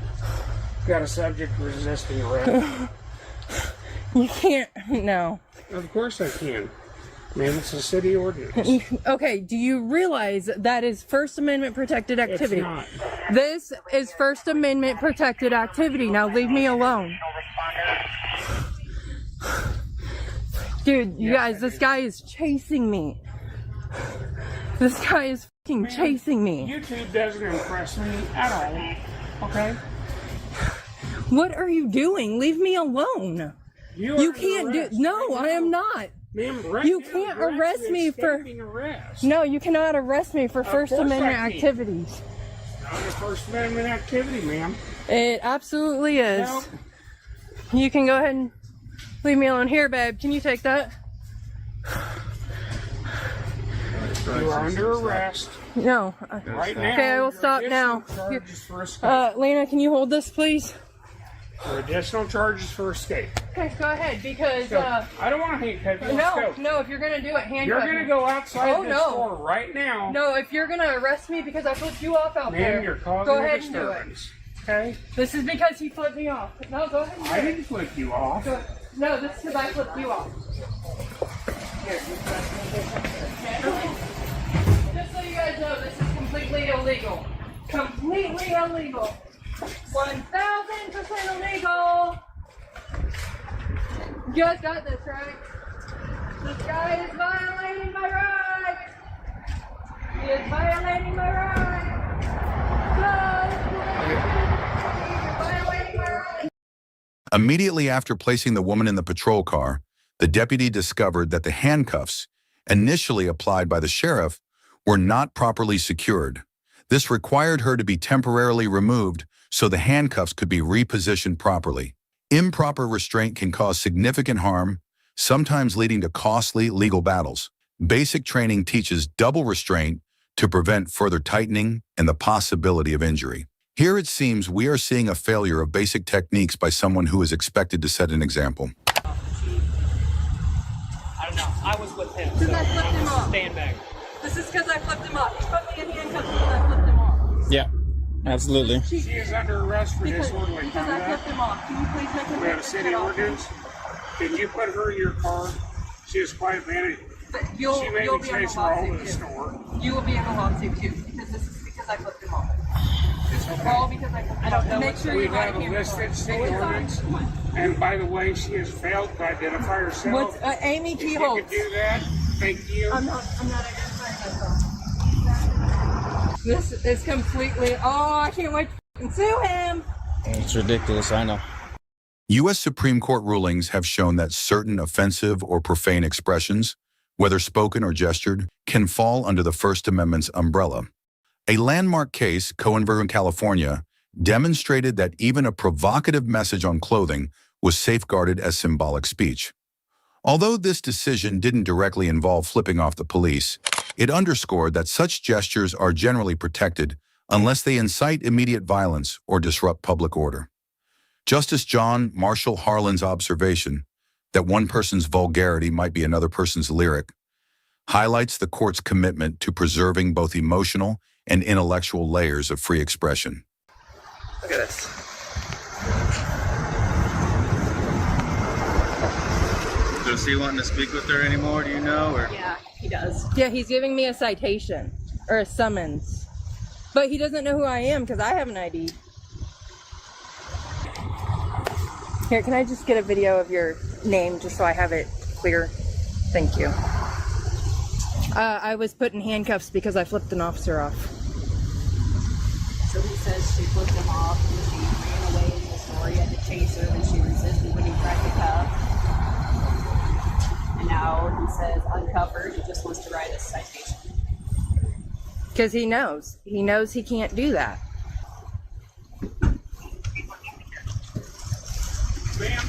Got a subject resisting arrest. You can't. No. Of course I can. Man, it's a city ordinance. Okay, do you realize that is First Amendment protected activity? It's not. This is First Amendment protected activity. Now leave me alone. Dude, you guys, this guy is chasing me. This guy is fucking chasing me. YouTube doesn't impress me at all. Okay? What are you doing? Leave me alone. You can't do. No, I am not. Ma'am, right You now, can't you're arrest actually me for. escaping arrest. No, you cannot arrest me for First course I Amendment can. activities. Not a First Amendment activity, ma'am. It absolutely is. No. You can go ahead and leave me alone. Here, babe. Can you take that? You are under arrest. No. Right now. Okay, I will stop now. Charges for escape. Lena, can you hold this, please? For additional charges for escape. Okay, go ahead, because, I don't want to handcuff you. Let's go. No, if you're gonna do it, handcuff You're going to go outside this store right now. No, if you're gonna arrest me because I flipped you off out there, Ma'am, you're causing go a ahead and do it. disturbance. Okay? This is because he flipped me off. No, go ahead and do it. I didn't flip you off. No, this is because I flipped you off. Just so you guys know, this is completely illegal. Completely illegal. 1000% illegal. You guys got this, right? This guy is violating my rights. He is violating my rights. Violating my rights. Immediately after placing the woman in the patrol car, the deputy discovered that the handcuffs, initially applied by the sheriff, were not properly secured. This required her to be temporarily removed so the handcuffs could be repositioned properly. Improper restraint can cause significant harm, sometimes leading to costly legal battles. Basic training teaches double restraint to prevent further tightening and the possibility of injury. Here it seems we are seeing a failure of basic techniques by someone who is expected to set an example. I don't know. I was with him. Because I flipped him off. Stand back. This is because I flipped him off. He put me in handcuffs because I flipped him off. Yeah, absolutely. She is under arrest for disorderly Because I flipped conduct. him off. Can you please make him We have a city ordinance. Can you put her in your car? She is quite advantage. You'll She made be me in the chase her all lawsuit over the too. store. You will be in the lawsuit too, because this is because I flipped him off. All because I flipped him off. Make sure We you got have a a camera. listed city ordinance. And by the way, she has failed to identify herself. What's Amy If Key you Holtz? could do that, thank you. I'm not identifying myself. This is completely. Oh, I can't wait to f***ing sue him. It's ridiculous, I know. U.S. Supreme Court rulings have shown that certain offensive or profane expressions, whether spoken or gestured, can fall under the First Amendment's umbrella. A landmark case, Cohen v. California, demonstrated that even a provocative message on clothing was safeguarded as symbolic speech. Although this decision didn't directly involve flipping off the police, it underscored that such gestures are generally protected unless they incite immediate violence or disrupt public order. Justice John Marshall Harlan's observation that one person's vulgarity might be another person's lyric highlights the court's commitment to preserving both emotional and intellectual layers of free expression. Look at this. Does he want to speak with her anymore, do you know? Or? Yeah, he does. Yeah, he's giving me a citation or a summons. But he doesn't know who I am because I have an ID. Here, can I just get a video of your name just so I have it clear? Thank you. I was put in handcuffs because I flipped an officer off. So he says she flipped him off and she ran away in the store. He had to chase her and she resisted when he tried to cuff. And now he says uncuff her. He just wants to write a citation. Because he knows. He knows he can't do that. Ma'am,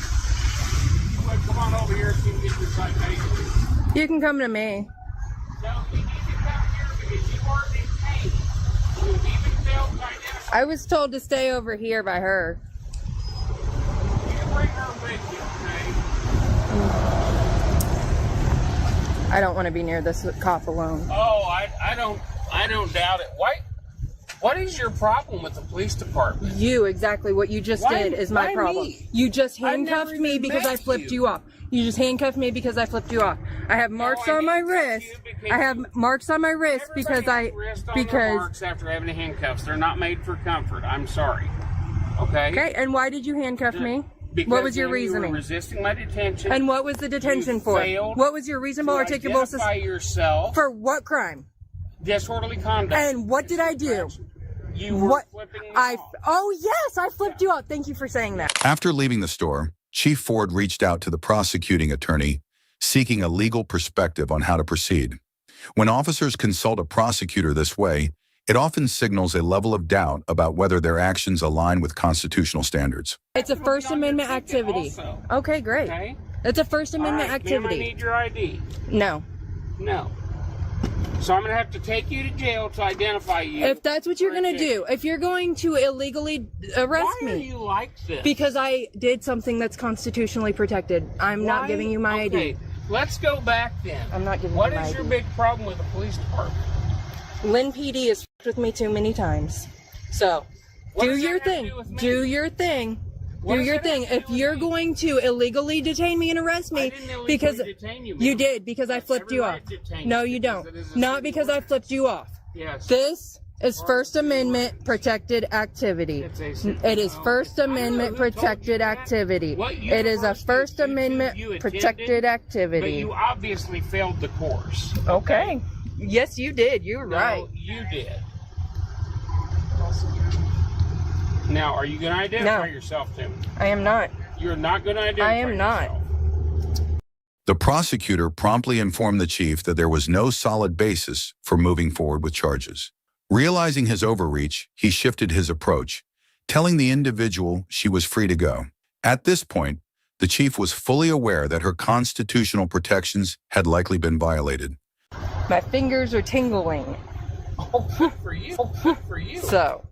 come on over here so you can get your citation. You can come to me. No, you need to come here because you are being paid. You even failed to identify. I was told to stay over here by her. You can bring her with you, okay? I don't want to be near this cop alone. Oh, I don't doubt it. What is your problem with the police department? You, exactly what you just Why- did is my why problem. me? You just I never handcuffed me even because I met flipped you. you off. You just handcuffed me because I flipped you off. I have marks on my wrist. I have marks on my wrist because Marks after having the handcuffs. They're not made for comfort. I'm sorry. Okay? Okay, and why did you handcuff me? Because What was your then you were reasoning? resisting my detention. And what was the detention for? failed What was your reasonable to articulable identify yourself. For what crime? Disorderly conduct. And what did I do? You were What flipping me I off. Oh yes, I flipped you off. Thank you for saying that. After leaving the store, Chief Ford reached out to the prosecuting attorney, seeking a legal perspective on how to proceed. When officers consult a prosecutor this way, it often signals a level of doubt about whether their actions align with constitutional standards. It's a First Amendment activity. Okay, great. Okay? It's a First Amendment All right, activity. Ma'am, I need your ID. No. No. So I'm going to have to take you to jail to identify you. If that's what you're going to do, if you're going to illegally arrest me. Why are you like this? Because I did something that's constitutionally protected. I'm not giving you my ID. Let's go back then. I'm not giving What you my is your ID. big problem with the police department? Lynn PD has f***ed with me too many times. So, do your thing. Do your thing. Do your thing. If you're going to illegally detain me and arrest me, because you did, because I flipped you off. No, you don't. Not because I flipped you off. Yes. This is First Amendment protected activity. It is First Amendment protected activity. It is a First Amendment protected But activity. you obviously failed the course. Okay. Yes, you did. You're right. No, you did. Now, are you going to identify yourself to me? I am not. You're not going to identify I am not. The prosecutor promptly informed the chief that there was no solid basis for moving forward with charges. Realizing his overreach, he shifted his approach, telling the individual she was free to go. At this point, the chief was fully aware that her constitutional protections had likely been violated. My fingers are tingling. Oh, good for you. Oh, good for you. So.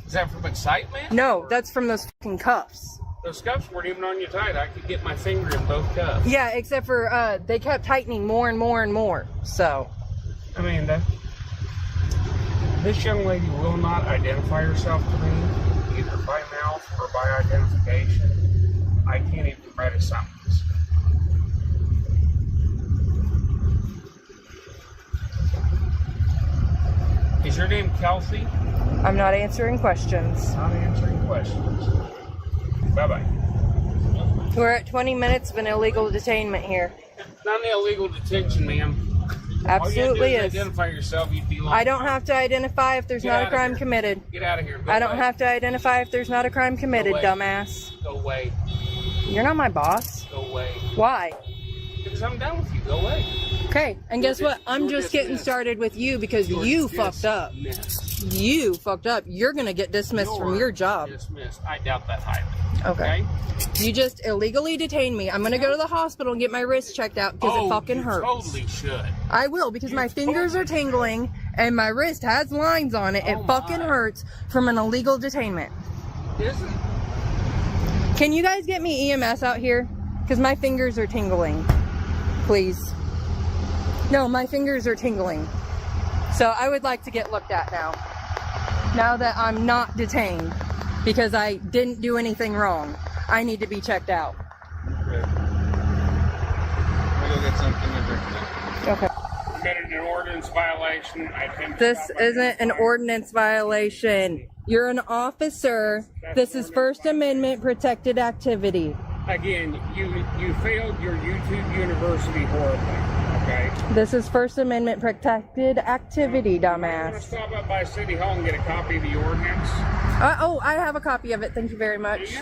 Is that from excitement? No, that's from those fucking cuffs. Those cuffs weren't even on you tight. I could get my finger in both cuffs. Yeah, except for they kept tightening more and more and more. So. Amanda, this young lady will not identify herself to me, either by mouth or by identification. I can't even write a summons. Is your name Kelsey? I'm not answering questions. Not answering questions. Bye-bye. We're at 20 minutes of an illegal detainment here. Not an illegal detention, ma'am. Absolutely All you have to is. do identify yourself. You'd be lying. I don't have to identify if there's not a crime committed. Get out of here. Go I don't away. have to identify if there's not a crime committed, Go away. dumbass. Go away. You're not my boss. Go away. Why? Because I'm done with you. Go away. Okay, and guess what? I'm just getting started with you because you fucked up. You fucked up. You're gonna get dismissed from your job. Dismissed. I doubt that highly. Okay. You just illegally detained me. I'm gonna go to the hospital and get my wrist checked out because it fucking hurts. Totally should. I will because my fingers are tingling and my wrist has lines on it. It fucking hurts from an illegal detainment. Is it? Can you guys get me EMS out here? Because my fingers are tingling. Please. No, my fingers are tingling. So I would like to get looked at now. Now that I'm not detained because I didn't do anything wrong. I need to be checked out. Okay. I'll go get something to drink. Okay. Committed an ordinance violation. I think This isn't an ordinance violation. You're an officer. This is First Amendment protected activity. Again, you failed your YouTube University horribly. Okay. This is First Amendment protected activity, I'm gonna dumbass. stop up by City Hall and get a copy of the ordinance. Oh, I have a copy of it. Thank you very much.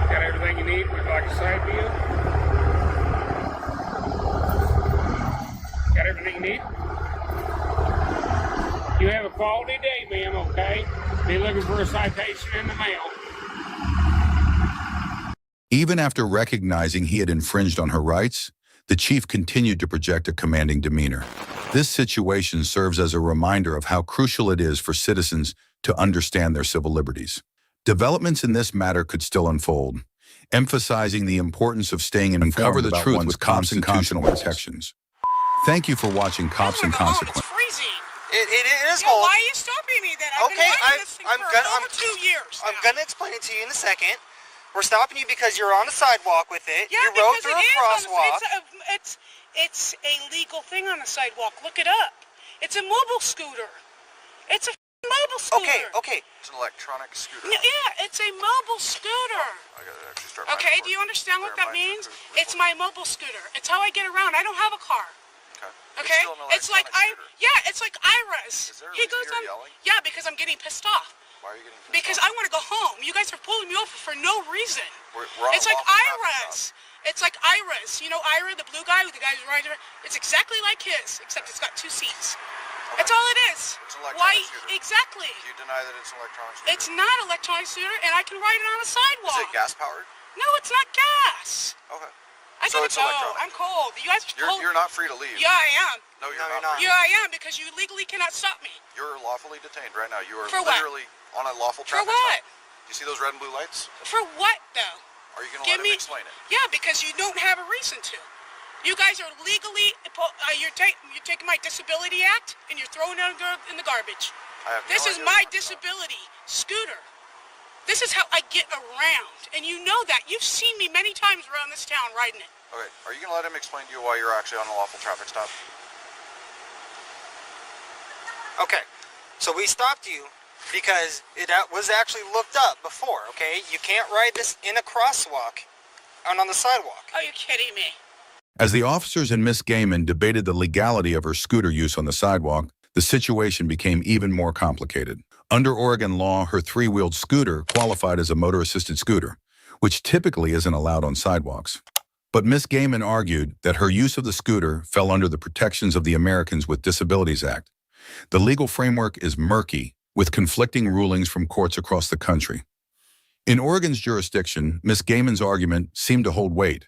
Got everything you need? Would you like a side view? Got everything you need? You have a quality day, ma'am, okay? Be looking for a citation in the mail. Even after recognizing he had infringed on her rights, the chief continued to project a commanding demeanor. This situation serves as a reminder of how crucial it is for citizens to understand their civil liberties. Developments in this matter could still unfold, emphasizing the importance of staying informed uncover the about truth one's with Cops and Consequences protections. Thank you for watching Cops and Consequences. Freezing. It is Yeah, cold. why are you stopping me then? I've been riding this thing for over 2 years. I'm gonna explain it to you in a second. We're stopping you because you're on a sidewalk with it. Yeah, you rode because through it a is crosswalk. It's a legal thing on the sidewalk. Look it up. It's a mobile scooter. It's a mobile scooter. Okay. It's an electronic scooter. Yeah, it's a mobile scooter. I gotta actually start. Okay, do you understand what that means? It's my mobile scooter. It's how I get around. I don't have a car. Okay? It's like it's like Iris. He goes on. yelling? Yeah, because I'm getting pissed off. Why are you getting pissed Because I want to go home. You guys are pulling me over for no reason. We're on It's like lawful traffic Iris. It's like Iris. You know Ira, the blue guy with the guys riding around? It's exactly like his, except it's got 2 seats. That's all it is. It's an electronic Why? scooter. Exactly. Do you deny that it's an electronic scooter? It's not an electronic scooter, and I can ride it on a sidewalk. Is it gas powered? No, it's not gas. Okay. I So gotta it's go. electronic. I'm cold. You guys are You're not free to leave. Yeah, I am. No, you're not. Yeah, I am because you legally cannot stop me. You're lawfully detained right now. You are For what? literally on a lawful For traffic what? stop. You see those red and blue lights? For what, though? Are you going to Give let me. him explain it? Yeah, because you don't have a reason to. You guys are legally. You're taking my Disability Act and you're throwing it in the garbage. I have This no is idea my what you're talking disability scooter. This is how I get around, and you know that. You've seen me many times around this town riding it. about. Okay. Are you going to let him explain to you why you're actually on a lawful traffic stop? Okay, so we stopped you because it was actually looked up before, okay? You can't ride this in a crosswalk and on the sidewalk. Are you kidding me? As the officers and Miss Gaiman debated the legality of her scooter use on the sidewalk, the situation became even more complicated. Under Oregon law, her three-wheeled scooter qualified as a motor-assisted scooter, which typically isn't allowed on sidewalks. But Miss Gaiman argued that her use of the scooter fell under the protections of the Americans with Disabilities Act. The legal framework is murky, with conflicting rulings from courts across the country. In Oregon's jurisdiction, Miss Gaiman's argument seemed to hold weight,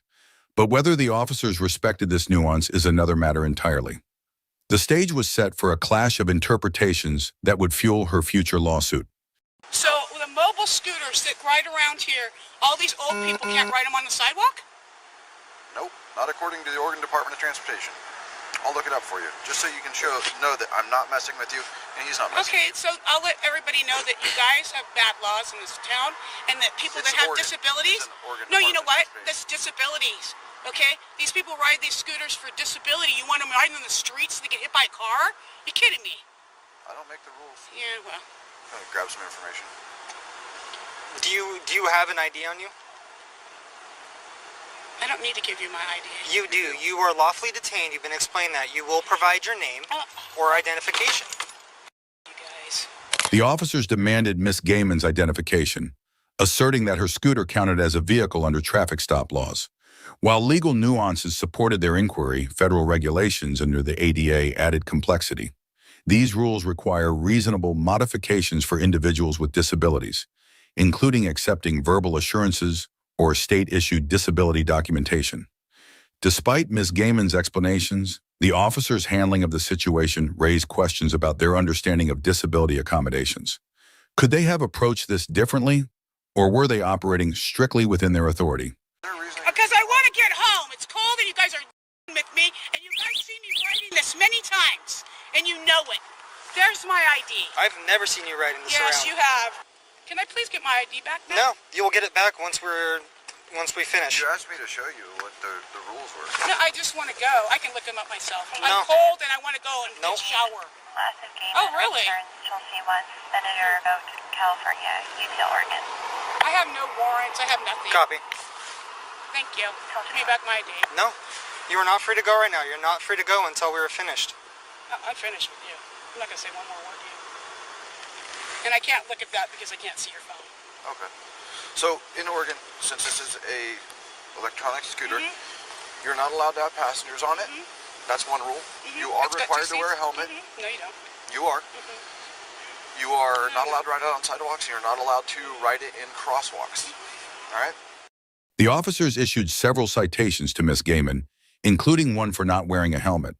but whether the officers respected this nuance is another matter entirely. The stage was set for a clash of interpretations that would fuel her future lawsuit. So the mobile scooters that ride around here, all these old people can't ride them on the sidewalk? Nope. Not according to the Oregon Department of Transportation. I'll look it up for you, just so you can know that I'm not messing with you, and he's not messing Okay, so I'll let everybody know that you guys have bad laws in this town, and that people that have disabilities. No, you know what? That's disabilities. Okay, these people ride these scooters for disability. You want them riding on the streets so they get hit by a car? You kidding me? I don't make the rules. Yeah, well. I'm gonna grab some information. Do you have an ID on you? I don't need to give you my ID. You do. You are lawfully detained. You've been explained that. You will provide your name or identification. You guys. The officers demanded Miss Gaiman's identification, asserting that her scooter counted as a vehicle under traffic stop laws. While legal nuances supported their inquiry, federal regulations under the ADA added complexity. These rules require reasonable modifications for individuals with disabilities, including accepting verbal assurances or state-issued disability documentation. Despite Ms. Gaiman's explanations, the officers' handling of the situation raised questions about their understanding of disability accommodations. Could they have approached this differently, or were they operating strictly within their authority? Because I want to get home. It's cold and you guys are with me, and you guys see me riding this many times, and you know it. There's my ID. I've never seen you riding this around. Yes, you have. Can I please get my ID back now? No, you will get it back once we finish. You asked me to show you what the rules were. No, I just want to go. I can look them up myself. No. I'm cold and I want to go and shower. Oh, really? Chelsea West, Senator about California, UT Oregon. I have no warrants. I have nothing. Copy. Thank you. Give me back my ID. No, you are not free to go right now. You're not free to go until we are finished. I'm finished with you. I'm not going to say one more word to you. And I can't look at that because I can't see your phone. Okay. So in Oregon, since this is a electronic scooter, you're not allowed to have passengers on it. That's one rule. You are required to wear a helmet. No, you don't. You are. You are not allowed to ride it on sidewalks, and you're not allowed to ride it in crosswalks. All right? The officers issued several citations to Miss Gaiman, including one for not wearing a helmet.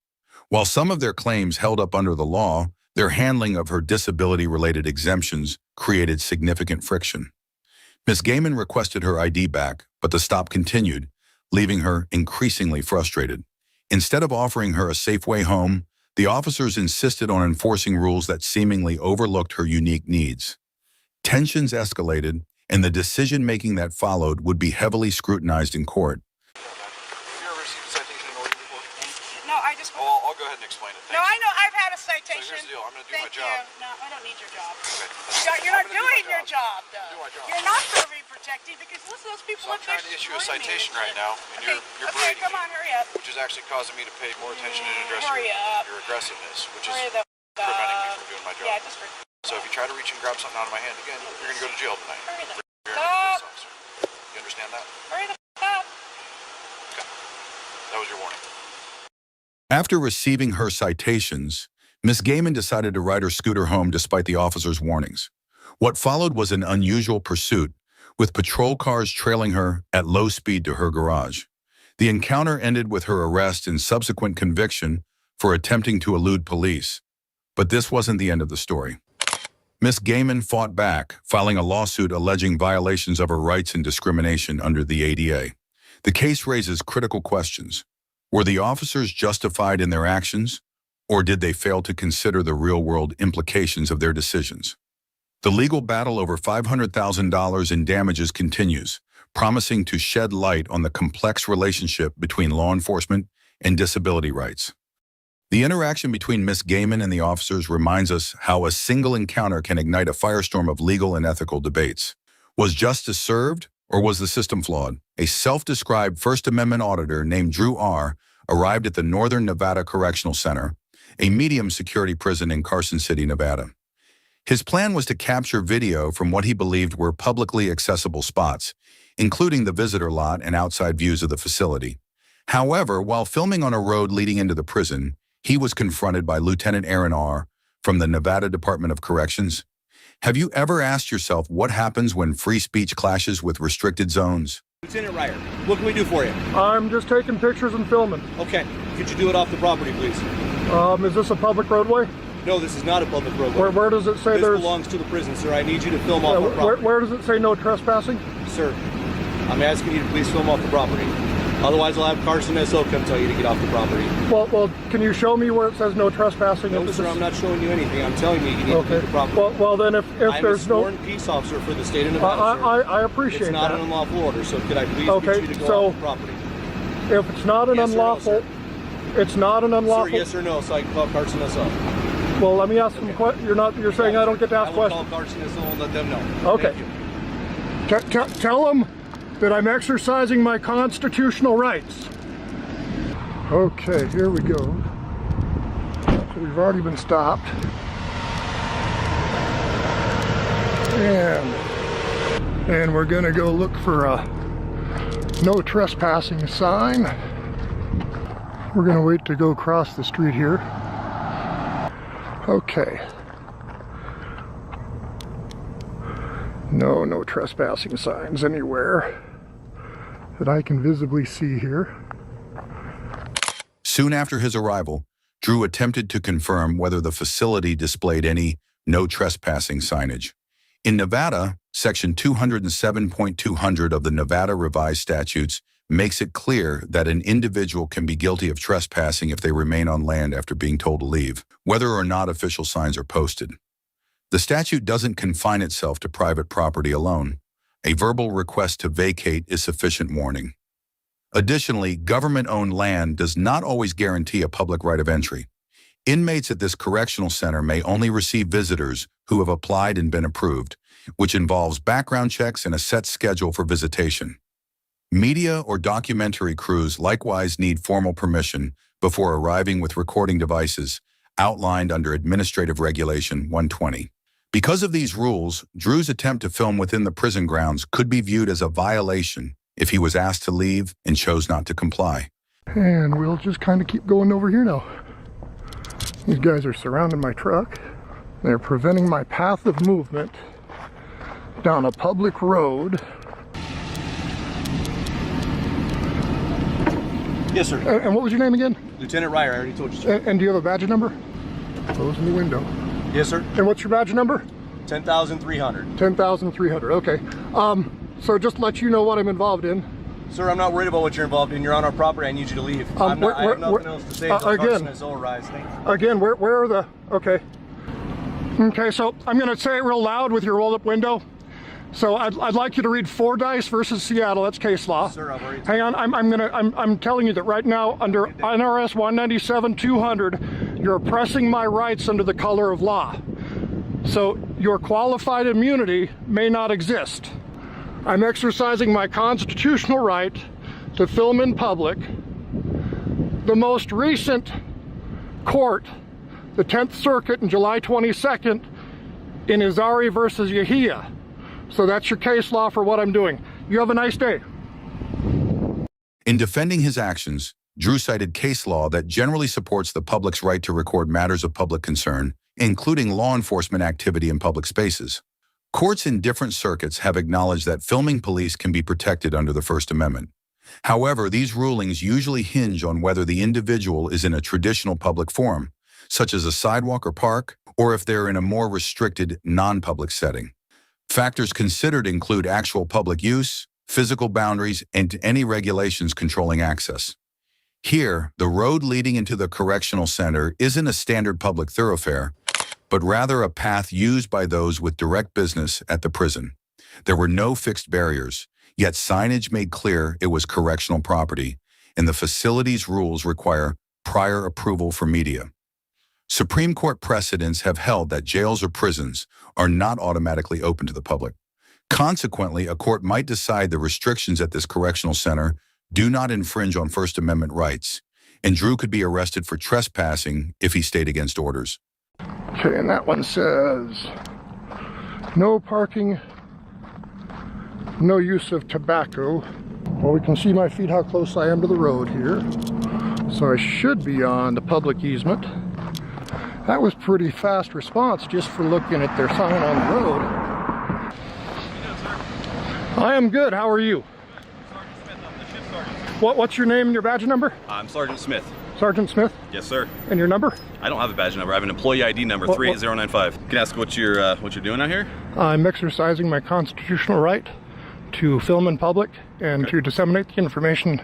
While some of their claims held up under the law, their handling of her disability-related exemptions created significant friction. Ms. Gaiman requested her ID back, but the stop continued, leaving her increasingly frustrated. Instead of offering her a safe way home, the officers insisted on enforcing rules that seemingly overlooked her unique needs. Tensions escalated, and the decision-making that followed would be heavily scrutinized in court. No, I just... Oh, I'll go ahead and explain it. No, I know. I've had a citation. So here's the deal. I'm going to do Thank my job. you. No, I don't need your job. Okay. You're not doing your job, though. You're not going to be protected because listen to those people So I'm up there trying to issue a screaming. citation right now, and Okay, you're okay, berating come me, on, hurry up. which is actually causing me to pay more attention and address Hurry up. your aggressiveness, which is Hurry the preventing me from doing my job. Yeah, just for... So if you try to reach and grab something out of my hand again, you're going to go to jail tonight. Hurry the You're a up. police officer. You understand that? Hurry the up. Okay. That was your warning. After receiving her citations, Ms. Gaiman decided to ride her scooter home despite the officers' warnings. What followed was an unusual pursuit, with patrol cars trailing her at low speed to her garage. The encounter ended with her arrest and subsequent conviction for attempting to elude police. But this wasn't the end of the story. Ms. Gaiman fought back, filing a lawsuit alleging violations of her rights and discrimination under the ADA. The case raises critical questions. Were the officers justified in their actions, or did they fail to consider the real-world implications of their decisions? The legal battle over $500,000 in damages continues, promising to shed light on the complex relationship between law enforcement and disability rights. The interaction between Ms. Gaiman and the officers reminds us how a single encounter can ignite a firestorm of legal and ethical debates. Was justice served, or was the system flawed? A self-described First Amendment auditor named Drew R. arrived at the Northern Nevada Correctional Center, a medium-security prison in Carson City, Nevada. His plan was to capture video from what he believed were publicly accessible spots, including the visitor lot and outside views of the facility. However, while filming on a road leading into the prison, he was confronted by Lieutenant Aaron R. from the Nevada Department of Corrections. Have you ever asked yourself what happens when free speech clashes with restricted zones? Lieutenant Ryer, what can we do for you? I'm just taking pictures and filming. Okay, could you do it off the property, please? Is this a public roadway? No, this is not a public roadway. Where does it say this there's... belongs to the prison, sir. I need you to film off the property. Where does it say no trespassing? Sir, I'm asking you to please film off the property. Otherwise, I'll have Carson SO come tell you to get off the property. Well, can you show me where it says no trespassing? No, sir, I'm not showing you anything. I'm telling you, you need to leave the property. Well, then if there's no... I'm a sworn peace officer for the state of Nevada, I appreciate that. It's not an unlawful order, so could I please get you to go off the property? If it's not an unlawful... It's not an unlawful... Sir, yes or no, so I can call Carson SO. Well, let me ask them questions. You're saying I don't get to ask questions? I will call Carson SO and let them know. Okay. Tell them that I'm exercising my constitutional rights. Okay, here we go. So we've already been stopped. And we're gonna go look for a no trespassing sign. We're gonna wait to go across the street here. Okay. No trespassing signs anywhere that I can visibly see here. Soon after his arrival, Drew attempted to confirm whether the facility displayed any no trespassing signage. In Nevada, Section 207.200 of the Nevada Revised Statutes makes it clear that an individual can be guilty of trespassing if they remain on land after being told to leave, whether or not official signs are posted. The statute doesn't confine itself to private property alone. A verbal request to vacate is sufficient warning. Additionally, government-owned land does not always guarantee a public right of entry. Inmates at this correctional center may only receive visitors who have applied and been approved, which involves background checks and a set schedule for visitation. Media or documentary crews likewise need formal permission before arriving with recording devices outlined under Administrative Regulation 120. Because of these rules, Drew's attempt to film within the prison grounds could be viewed as a violation if he was asked to leave and chose not to comply. And we'll just kind of keep going over here now. These guys are surrounding my truck. They're preventing my path of movement down a public road. Yes, sir. And what was your name again? Lieutenant Ryer, I already told you, sir. And do you have a badge number? Closing the window. Yes, sir. And what's your badge number? 10,300. 10,300, okay. So just let you know what I'm involved in. Sir, I'm not worried about what you're involved in. You're on our property. I need you to leave. I have nothing else to say until Carson SO arrives. Thank you. Again, where are the... Okay. Okay, so I'm going to say it real loud with your roll-up window. So I'd like you to read Fordyce versus Seattle. That's case law. Sir, I've already... Hang on, I'm telling you that right now under NRS 197-200, you're oppressing my rights under the color of law. So your qualified immunity may not exist. I'm exercising my constitutional right to film in public. The most recent court, the 10th Circuit in July 22nd, in Izari versus Yahia. So that's your case law for what I'm doing. You have a nice day. In defending his actions, Drew cited case law that generally supports the public's right to record matters of public concern, including law enforcement activity in public spaces. Courts in different circuits have acknowledged that filming police can be protected under the First Amendment. However, these rulings usually hinge on whether the individual is in a traditional public forum, such as a sidewalk or park, or if they're in a more restricted, non-public setting. Factors considered include actual public use, physical boundaries, and any regulations controlling access. Here, the road leading into the correctional center isn't a standard public thoroughfare, but rather a path used by those with direct business at the prison. There were no fixed barriers, yet signage made clear it was correctional property, and the facility's rules require prior approval for media. Supreme Court precedents have held that jails or prisons are not automatically open to the public. Consequently, a court might decide the restrictions at this correctional center do not infringe on First Amendment rights, and Drew could be arrested for trespassing if he stayed against orders. Okay, and that one says, no parking, no use of tobacco. Well, we can see my feet how close I am to the road here. So I should be on the public easement. That was pretty fast response just for looking at their sign on the road. I am good, how are you? What's your name and your badge number? I'm Sergeant Smith. Sergeant Smith? Yes, sir. And your number? I don't have a badge number. I have an employee ID number, 38095. Can I ask what you're doing out here? I'm exercising my constitutional right to film in public and to disseminate the information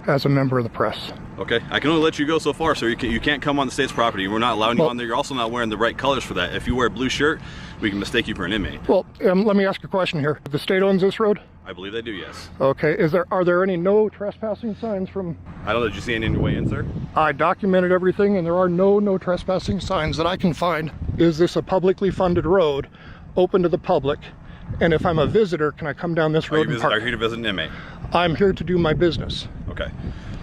as a member of the press. Okay, I can only let you go so far, sir. You can't come on the state's property. We're not allowing you on there. You're also not wearing the right colors for that. If you wear a blue shirt, we can mistake you for an inmate. Well, let me ask a question here. The state owns this road? I believe they do, yes. Okay, are there any no trespassing signs from? I don't know, did you see any on your way in, sir? I documented everything and there are no trespassing signs that I can find. Is this a publicly funded road, open to the public? And if I'm a visitor, can I come down this road and park? Are you here to visit an inmate? I'm here to do my business. Okay.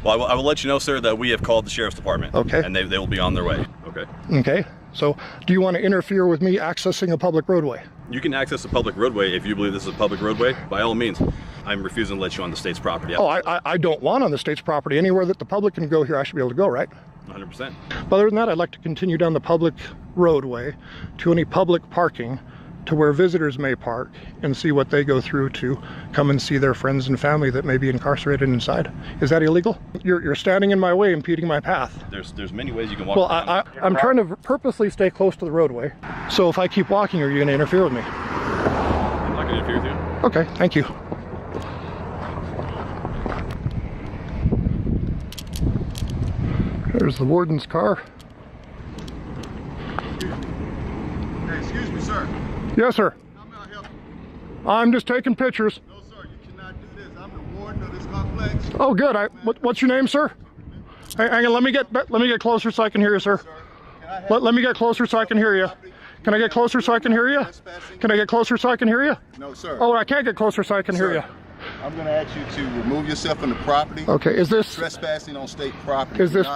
Well, I will let you know, sir, that we have called the Sheriff's Department. Okay. And they will be on their way. Okay. Okay. So, do you want to interfere with me accessing a public roadway? You can access a public roadway if you believe this is a public roadway, by all means. I'm refusing to let you on the state's property. Oh, I don't want on the state's property. Anywhere that the public can go here, I should be able to go, right? 100%. But other than that, I'd like to continue down the public roadway to any public parking to where visitors may park and see what they go through to come and see their friends and family that may be incarcerated inside. Is that illegal? You're standing in my way, impeding my path. There's many ways you can walk. Well, I'm trying to purposely stay close to the roadway. So if I keep walking, are you going to interfere with me? I'm not going to interfere with you. Okay, thank you. There's the warden's car. Hey, excuse me, sir. Yes, sir. How may I help you? I'm just taking pictures. No, sir, you cannot do this. I'm the warden of this complex. Oh, good. What's your name, sir? Hang on. Let me get closer so I can hear you, sir. Let me get closer so I can hear you. Can I get closer so I can hear you? Can I get closer so I can hear you? No, sir. Oh, I can't get closer so I can hear you. I'm going to ask you to remove yourself from the property. Okay, is this trespassing on state property? Is this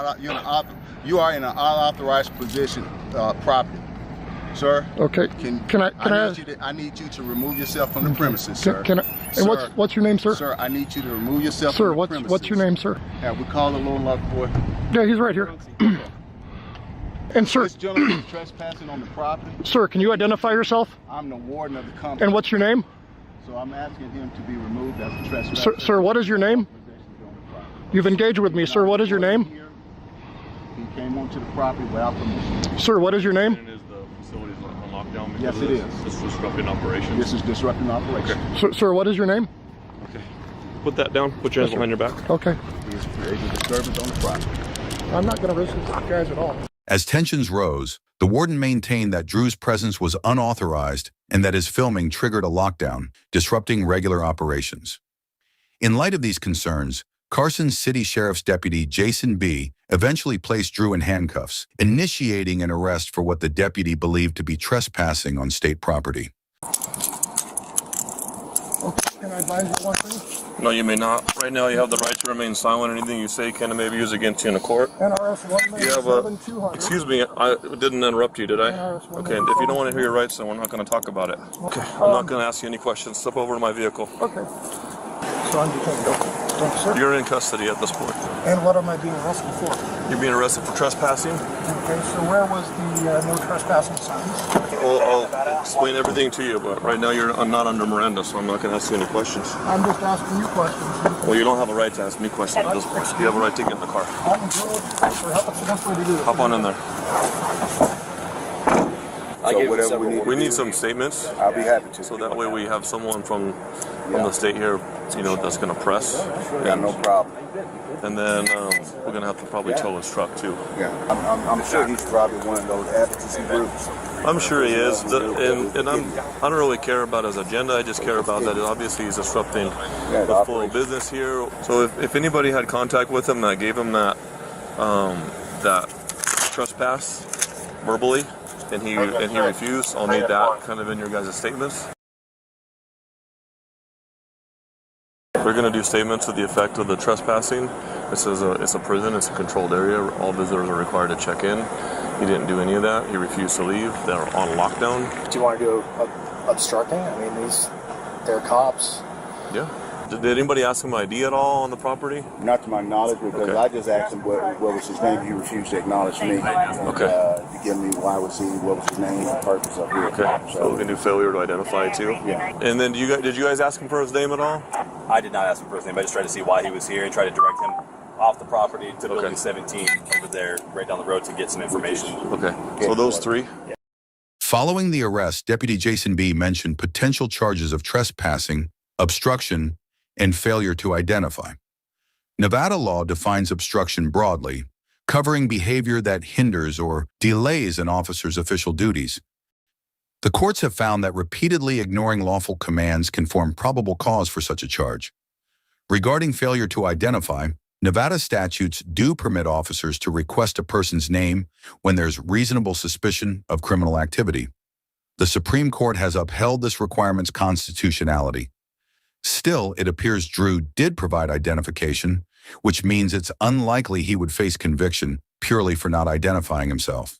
you are in an unauthorized position property, sir? Okay. I need you to remove yourself from the premises, sir. And what's your name, sir? Sir, I need you to remove yourself from the premises. What's your name, sir? Yeah, we call the little luck boy. Yeah, he's right here. And sir, this gentleman is trespassing on the property. Sir, can you identify yourself? I'm the warden of the company. And what's your name? So I'm asking him to be removed as a trespasser. Sir, what is your name? You've engaged with me, sir. What is your name? He came onto the property without permission. Sir, what is your name? Is the facility on lockdown? Yes, it is. This is disrupting operations. This is disrupting operations. Okay. Sir, what is your name? Okay. Put that down. Put your hands behind your back. Okay. He's creating disturbance on the property. I'm not going to risk these guys at all. As tensions rose, the warden maintained that Drew's presence was unauthorized and that his filming triggered a lockdown, disrupting regular operations. In light of these concerns, Carson City Sheriff's Deputy Jason B. eventually placed Drew in handcuffs, initiating an arrest for what the deputy believed to be trespassing on state property. Okay, can I advise you one thing? No, you may not. Right now, you have the right to remain silent. Anything you say can maybe use against you in a court. NRS 197-200. Excuse me, I didn't interrupt you, did I? Okay, if you don't want to hear your rights, then we're not going to talk about it. Okay, I'm not going to ask you any questions. Step over to my vehicle. Okay. So I'm just going to go. Thank you, sir. You're in custody at this point. And what am I being arrested for? You're being arrested for trespassing. Okay, so where was the no trespassing signs? I'll explain everything to you, but right now I'm not under Miranda, so I'm not going to ask you any questions. I'm just asking you questions. Well, you don't have a right to ask me questions at this point. You have a right to get in the car. What's the best way to do it? Hop on in there. So whatever We need some statements. I'll be happy to. So that way we have someone from the state here, that's going to press. Yeah, no problem. And then we're going to have to probably tow his truck too. Yeah, I'm sure he's probably one of those advocacy groups. I'm sure he is, and I don't really care about his agenda. I just care about that obviously he's disrupting the flow of business here. So if anybody had contact with him that gave him that trespass verbally, and he refused, I'll need that kind of in your guys' statements. We're going to do statements to the effect of the trespassing. This is it's a prison, it's a controlled area. All visitors are required to check in. He didn't do any of that. He refused to leave. They're on lockdown. Do you want to do obstructing? I mean, they're cops. Yeah. Did anybody ask him ID at all on the property? Not to my knowledge, because I just asked him what was his name. He refused to acknowledge me. Okay. To give me what was his name, and purpose of here. Okay. So we can do failure to identify too. Yeah. And then did you guys ask him for his name at all? I did not ask him for his name. I just tried to see why he was here and tried to direct him off the property to building 17 over there, right down the road, to get some information. Okay. So those three. Following the arrest, Deputy Jason B. mentioned potential charges of trespassing, obstruction, and failure to identify. Nevada law defines obstruction broadly, covering behavior that hinders or delays an officer's official duties. The courts have found that repeatedly ignoring lawful commands can form probable cause for such a charge. Regarding failure to identify, Nevada statutes do permit officers to request a person's name when there's reasonable suspicion of criminal activity. The Supreme Court has upheld this requirement's constitutionality. Still, it appears Drew did provide identification, which means it's unlikely he would face conviction purely for not identifying himself.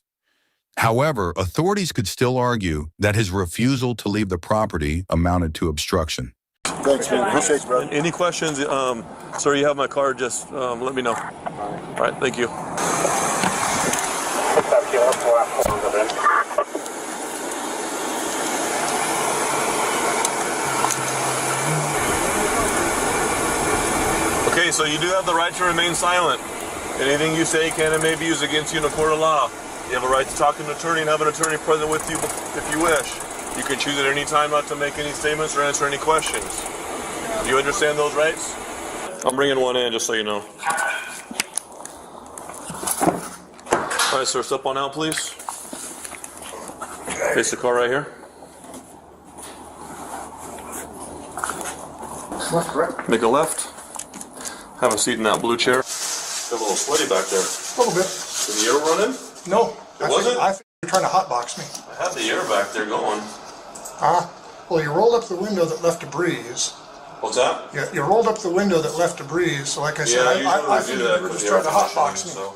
However, authorities could still argue that his refusal to leave the property amounted to obstruction. Thanks, man. Appreciate you, brother. Any questions? Sir, you have my card. Just let me know. All right, thank you. Okay, so you do have the right to remain silent. Anything you say can and may be used against you in a court of law. You have a right to talk to an attorney and have an attorney present with you if you wish. You can choose at any time not to make any statements or answer any questions. Do you understand those rights? I'm bringing one in, just so you know. All right, sir, step on out, please. Face the car right here. Correct. Make a left. Have a seat in that blue chair. Feel a little sweaty back there. A little bit. Did the air run in? No. It wasn't? I think you're trying to hotbox me. I had the air back there going. Well, you rolled up the window that left a breeze. What's that? Yeah, you rolled up the window that left a breeze. So like I said, I think you were just trying to hotbox me. So.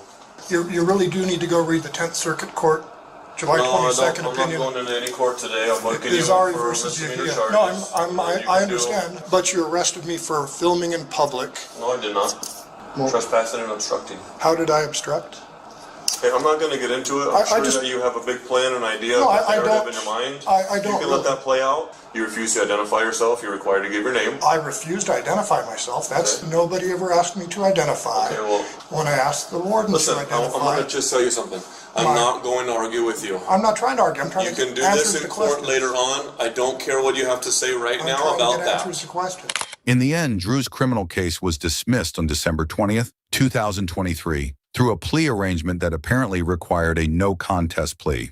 You really do need to go read the 10th Circuit Court July 22nd opinion. I'm not going into any court today. I'm looking Izari versus you. Yeah. No, I understand. But you arrested me for filming in public. No, I did not. Trespassing and obstructing. How did I obstruct? Hey, I'm not going to get into it. I'm sure that you have a big plan and idea of the narrative in your mind. I don't. You can let that play out. You refuse to identify yourself. You're required to give your name. I refuse to identify myself. That's nobody ever asked me to identify. Okay, well, when I asked the warden to identify. I'm going to just tell you something. I'm not going to argue with you. I'm not trying to argue. I'm trying to answer the question. You can do this in court later on. I don't care what you have to say right now about that. Answers the question. In the end, Drew's criminal case was dismissed on December 20th, 2023, through a plea arrangement that apparently required a no-contest plea.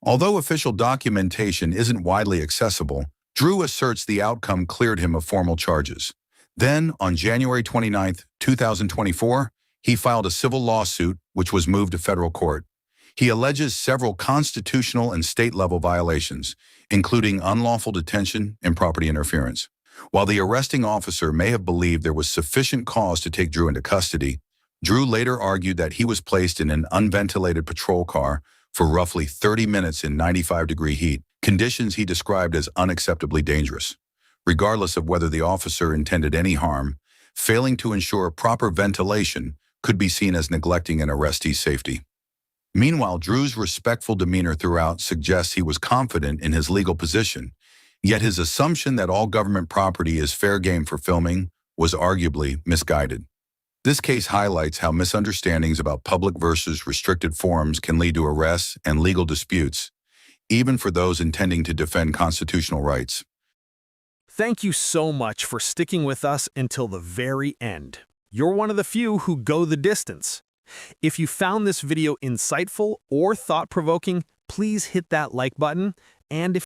Although official documentation isn't widely accessible, Drew asserts the outcome cleared him of formal charges. Then, on January 29th, 2024, he filed a civil lawsuit which was moved to federal court. He alleges several constitutional and state-level violations, including unlawful detention and property interference. While the arresting officer may have believed there was sufficient cause to take Drew into custody, Drew later argued that he was placed in an unventilated patrol car for roughly 30 minutes in 95-degree heat, conditions he described as unacceptably dangerous. Regardless of whether the officer intended any harm, Failing to ensure proper ventilation could be seen as neglecting an arrestee's safety. Meanwhile, Drew's respectful demeanor throughout suggests he was confident in his legal position, yet his assumption that all government property is fair game for filming was arguably misguided. This case highlights how misunderstandings about public versus restricted forums can lead to arrests and legal disputes, even for those intending to defend constitutional rights. Thank you so much for sticking with us until the very end. You're one of the few who go the distance. If you found this video insightful or thought-provoking, please hit that like button, and if